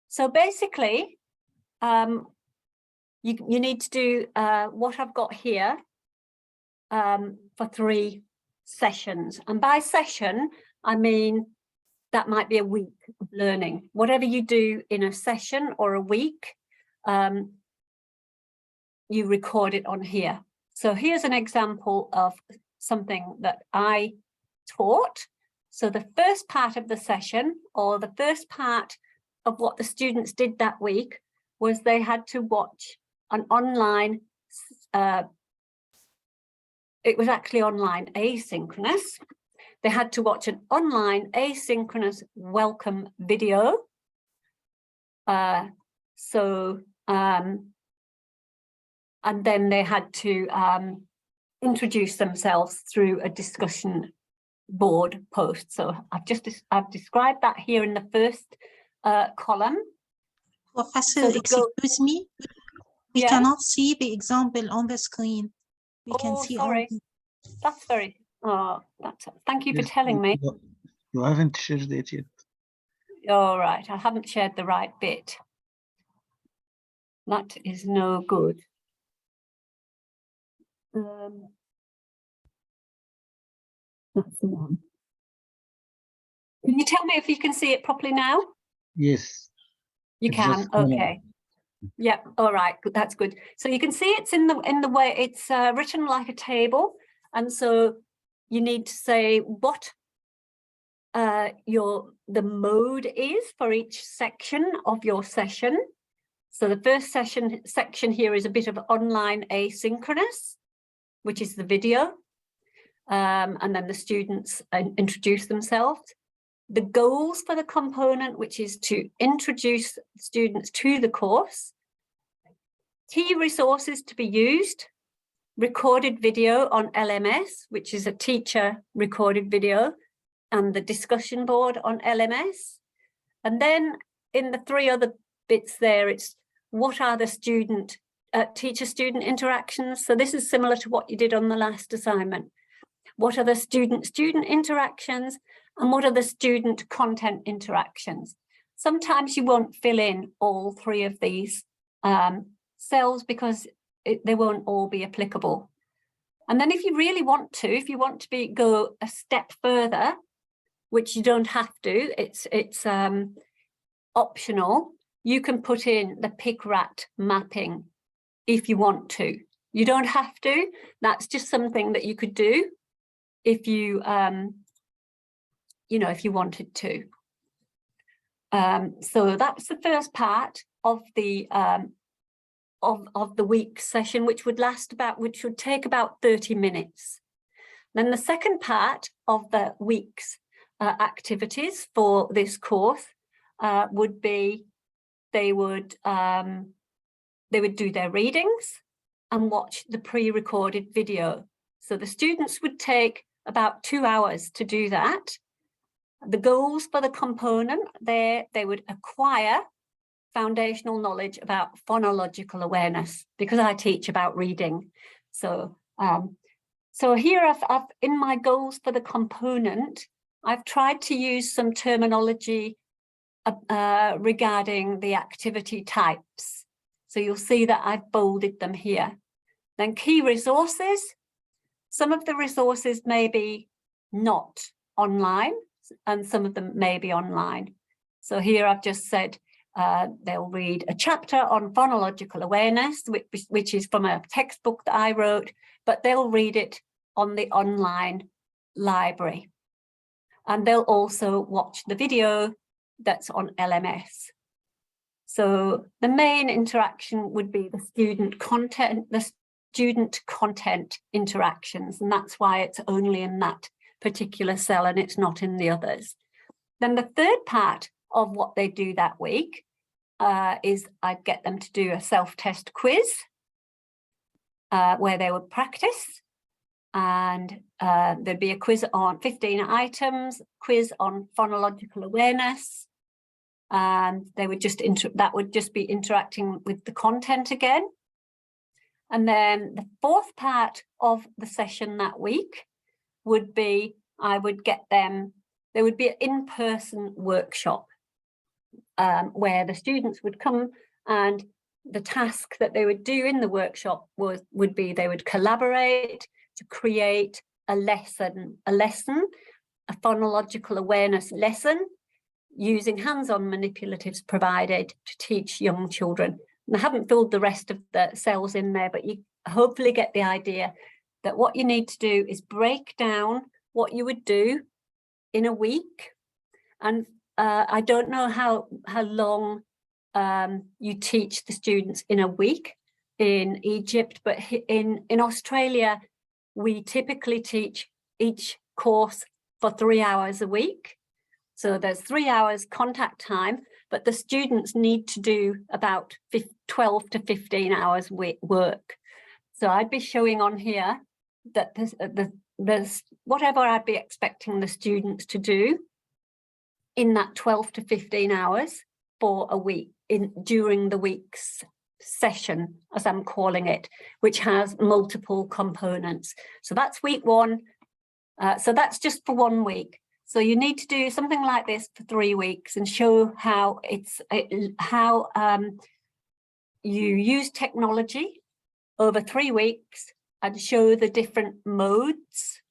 So basically, you need to do what I've got here for 3 sessions. And by session, I mean that might be a week of learning. Whatever you do in a session or a week, you record it on here. So here's an example of something that I taught. So the first part of the session, or the first part of what the students did that week, was they had to watch an online, it was actually online asynchronous. They had to watch an online asynchronous welcome video. And then they had to introduce themselves through a discussion board post. So I've described that here in the first column. Professor, excuse me, we cannot see the example on the screen. We can see sorry. That's very, thank you for telling me. You haven't shared it yet. All right, I haven't shared the right bit. That is no good. That's the one. Can you tell me if you can see it properly now? Yes. You can. Okay. Yeah. All right. That's good. So you can see it's in the way it's written like a table, and so you need to say what the mode is for each section of your session. So the first section here is a bit of online asynchronous, which is the video, and then the students introduce themselves. The goals for the component, which is to introduce students to the course. Key resources to be used, recorded video on LMS, which is a teacher recorded video, and the discussion board on LMS. And then in the 3 other bits there, it's what are the teacher-student interactions. So this is similar to what you did on the last assignment. What are the student-student interactions, and what are the student content interactions? Sometimes you won't fill in all 3 of these cells because they won't all be applicable. And then if you really want to, if you want to go a step further, which you don't have to, it's optional, you can put in the pick-rat mapping if you want to. You don't have to. That's just something that you could do if you, if you wanted to. So that's the first part of the week session, which would take about 30 minutes. Then the second part of the week's activities for this course would be they would do their readings and watch the pre-recorded video. So the students would take about 2 hours to do that. The goals for the component they would acquire foundational knowledge about phonological awareness, because I teach about reading. So so here I've in my goals for the component, I've tried to use some terminology regarding the activity types. So you'll see that I've bolded them here. Then key resources. Some of the resources may be not online and some of them may be online. So here I've just said they'll read a chapter on phonological awareness, which is from a textbook that I wrote, but they'll read it on the online library. And they'll also watch the video that's on LMS. So the main interaction would be the student content interactions, and that's why it's only in that particular cell and it's not in the others. Then the third part of what they do that week is I'd get them to do a self-test quiz where they would practice, and there'd be a quiz on 15 items, quiz on phonological awareness, and they would just that would just be interacting with the content again. And then the fourth part of the session that week would be I would get them, there would be an in-person workshop where the students would come, and the task that they would do in the workshop would be they would collaborate to create a lesson, a phonological awareness lesson using hands-on manipulatives provided to teach young children. And I haven't filled the rest of the cells in there, but you hopefully get the idea that what you need to do is break down what you would do in a week. And I don't know how long you teach the students in a week in Egypt, but in Australia, we typically teach each course for 3 hours a week. So there's 3 hours contact time, but the students need to do about 12 to 15 hours work. So I'd be showing on here that there's whatever I'd be expecting the students to do in that 12 to 15 hours for a week, during the week's session, as I'm calling it, which has multiple components. So that's week one. So that's just for 1 week. So you need to do something like this for 3 weeks and show how you use technology over 3 weeks and show the different modes,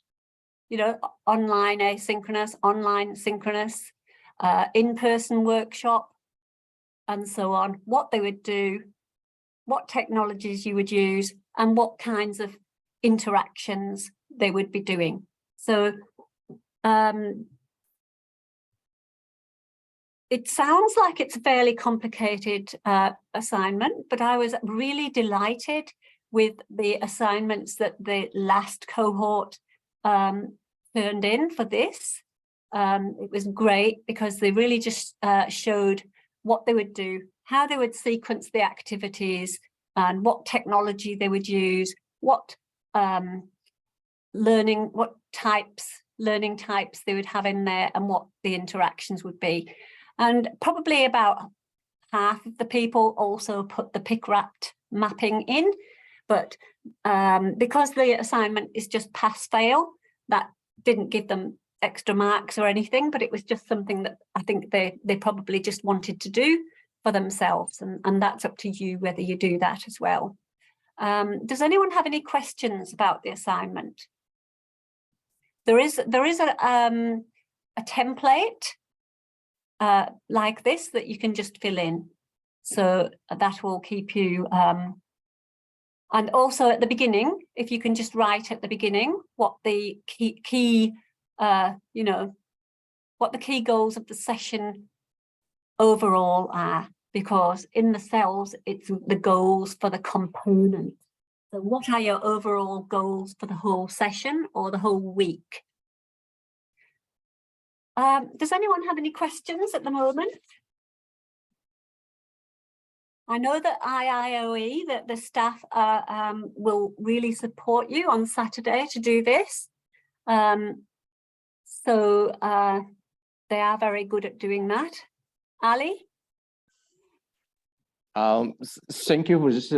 you know, online asynchronous, online synchronous, in-person workshop, and so on, what they would do, what technologies you would use, and what kinds of interactions they would be doing. So it sounds like it's a fairly complicated assignment, but I was really delighted with the assignments that the last cohort turned in for this. It was great because they really just showed what they would do, how they would sequence the activities, and what technology they would use, what learning types they would have in there, and what the interactions would be. And probably about half of the people also put the pick-wrapped mapping in, but because the assignment is just pass-fail, that didn't give them extra marks or anything, but it was just something that I think they probably just wanted to do for themselves, and that's up to you whether you do that as well. Does anyone have any questions about the assignment? There is a template like this that you can just fill in, so that will keep you and also at the beginning, if you can just write at the beginning what the key you know, what the key goals of the session overall are, because in the cells it's the goals for the component. So what are your overall goals for the whole session or the whole week? Does anyone have any questions at the moment? I know that IIOE, that the staff will really support you on Saturday to do this. So they are very good at doing that. Ali? Thank you for this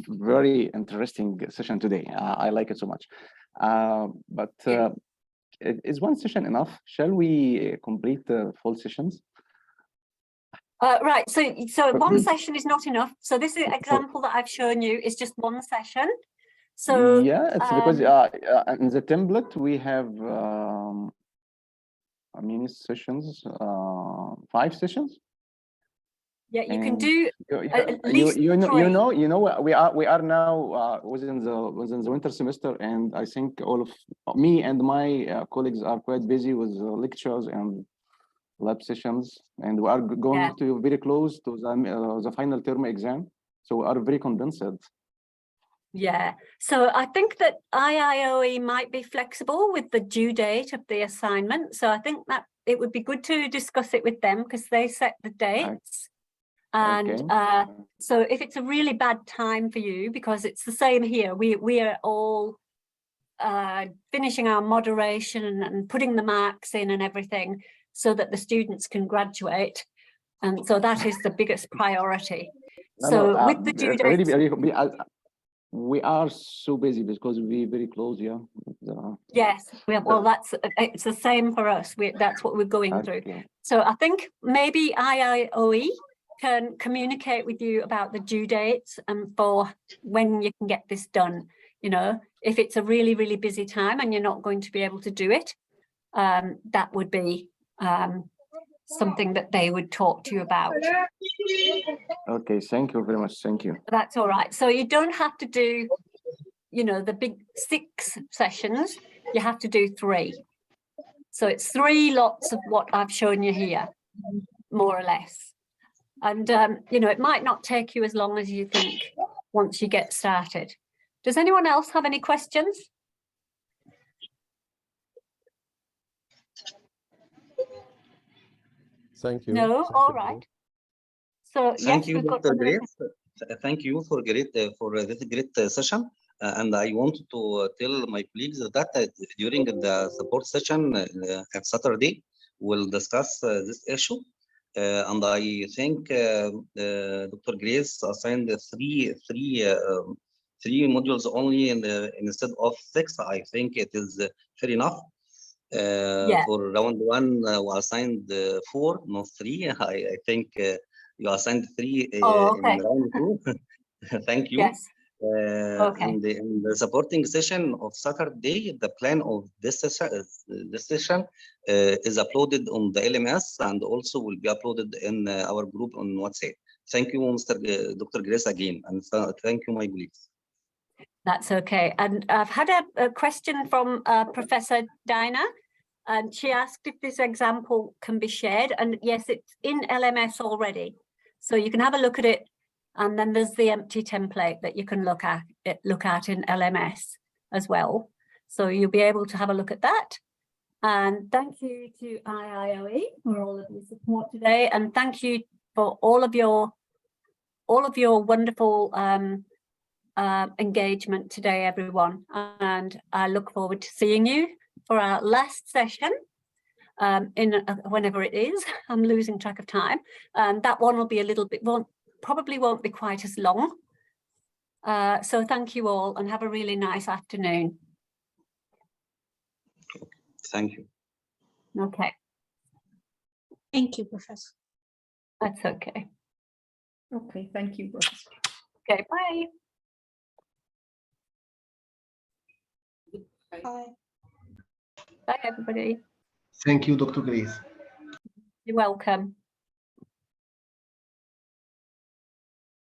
very interesting session today. I like it so much. But is one session enough? Shall we complete the full sessions? Right, so one session is not enough. So this example that I've shown you is just one session. So yeah, it's because in the template we have many sessions, 5 sessions. Yeah, you can And do at least you know we are now within the winter semester, and I think all of me and my colleagues are quite busy with lectures and lab sessions, and we are going to very close to the final term exam, so we are very condensed. Yeah, so I think that IIOE might be flexible with the due date of the assignment. So I think that it would be good to discuss it with them because they set the dates. And so if it's a really bad time for you, because it's the same here, we are all finishing our moderation and putting the marks in and everything so that the students can graduate. And so that is the biggest priority. With the due dates, we are so busy because we're very close, yeah. Yes, well, it's the same for us. That's what we're going through. So I think maybe IIOE can communicate with you about the due dates and for when you can get this done. You know, if it's a really, really busy time and you're not going to be able to do it, that would be something that they would talk to you about. Okay, thank you very much. Thank you. That's all right. So you don't have to do, you know, the big 6 sessions. You have to do 3. So it's 3 lots of what I've shown you here, more or less. And, you know, it might not take you as long as you think once you get started. Does anyone else have any questions? Thank you. No, all right. So thank yes, you, Dr. Grace. Thank you for this great session. And I want to tell my colleagues that during the support session at Saturday, we'll discuss this issue. And I think Dr. Grace assigned three modules only instead of 6. I think it is fair enough. For round 1, we assigned 4, not 3. I think you assigned 3 in round 2. Thank you. Yes. And in the supporting session of Saturday, the plan of this session is uploaded on the LMS and also will be uploaded in our group on WhatsApp. Thank you, Dr. Grace, again, and thank you, my colleagues. That's okay. And I've had a question from Professor Dinah, and she asked if this example can be shared. And yes, it's in LMS already, so you can have a look at it. And then there's the empty template that you can look at in LMS as well. So you'll be able to have a look at that. And thank you to IIOE for all of your support today. And thank you for all of your wonderful engagement today, everyone. And I look forward to seeing you for our last session whenever it is. I'm losing track of time. That one will be a little bit, probably won't be quite as long. So thank you all and have a really nice afternoon. Thank you. Okay. Thank you, Professor. That's okay. Okay, thank you, Professor. Okay, bye. Bye. Bye, everybody. Thank you, Dr. Grace. You're welcome.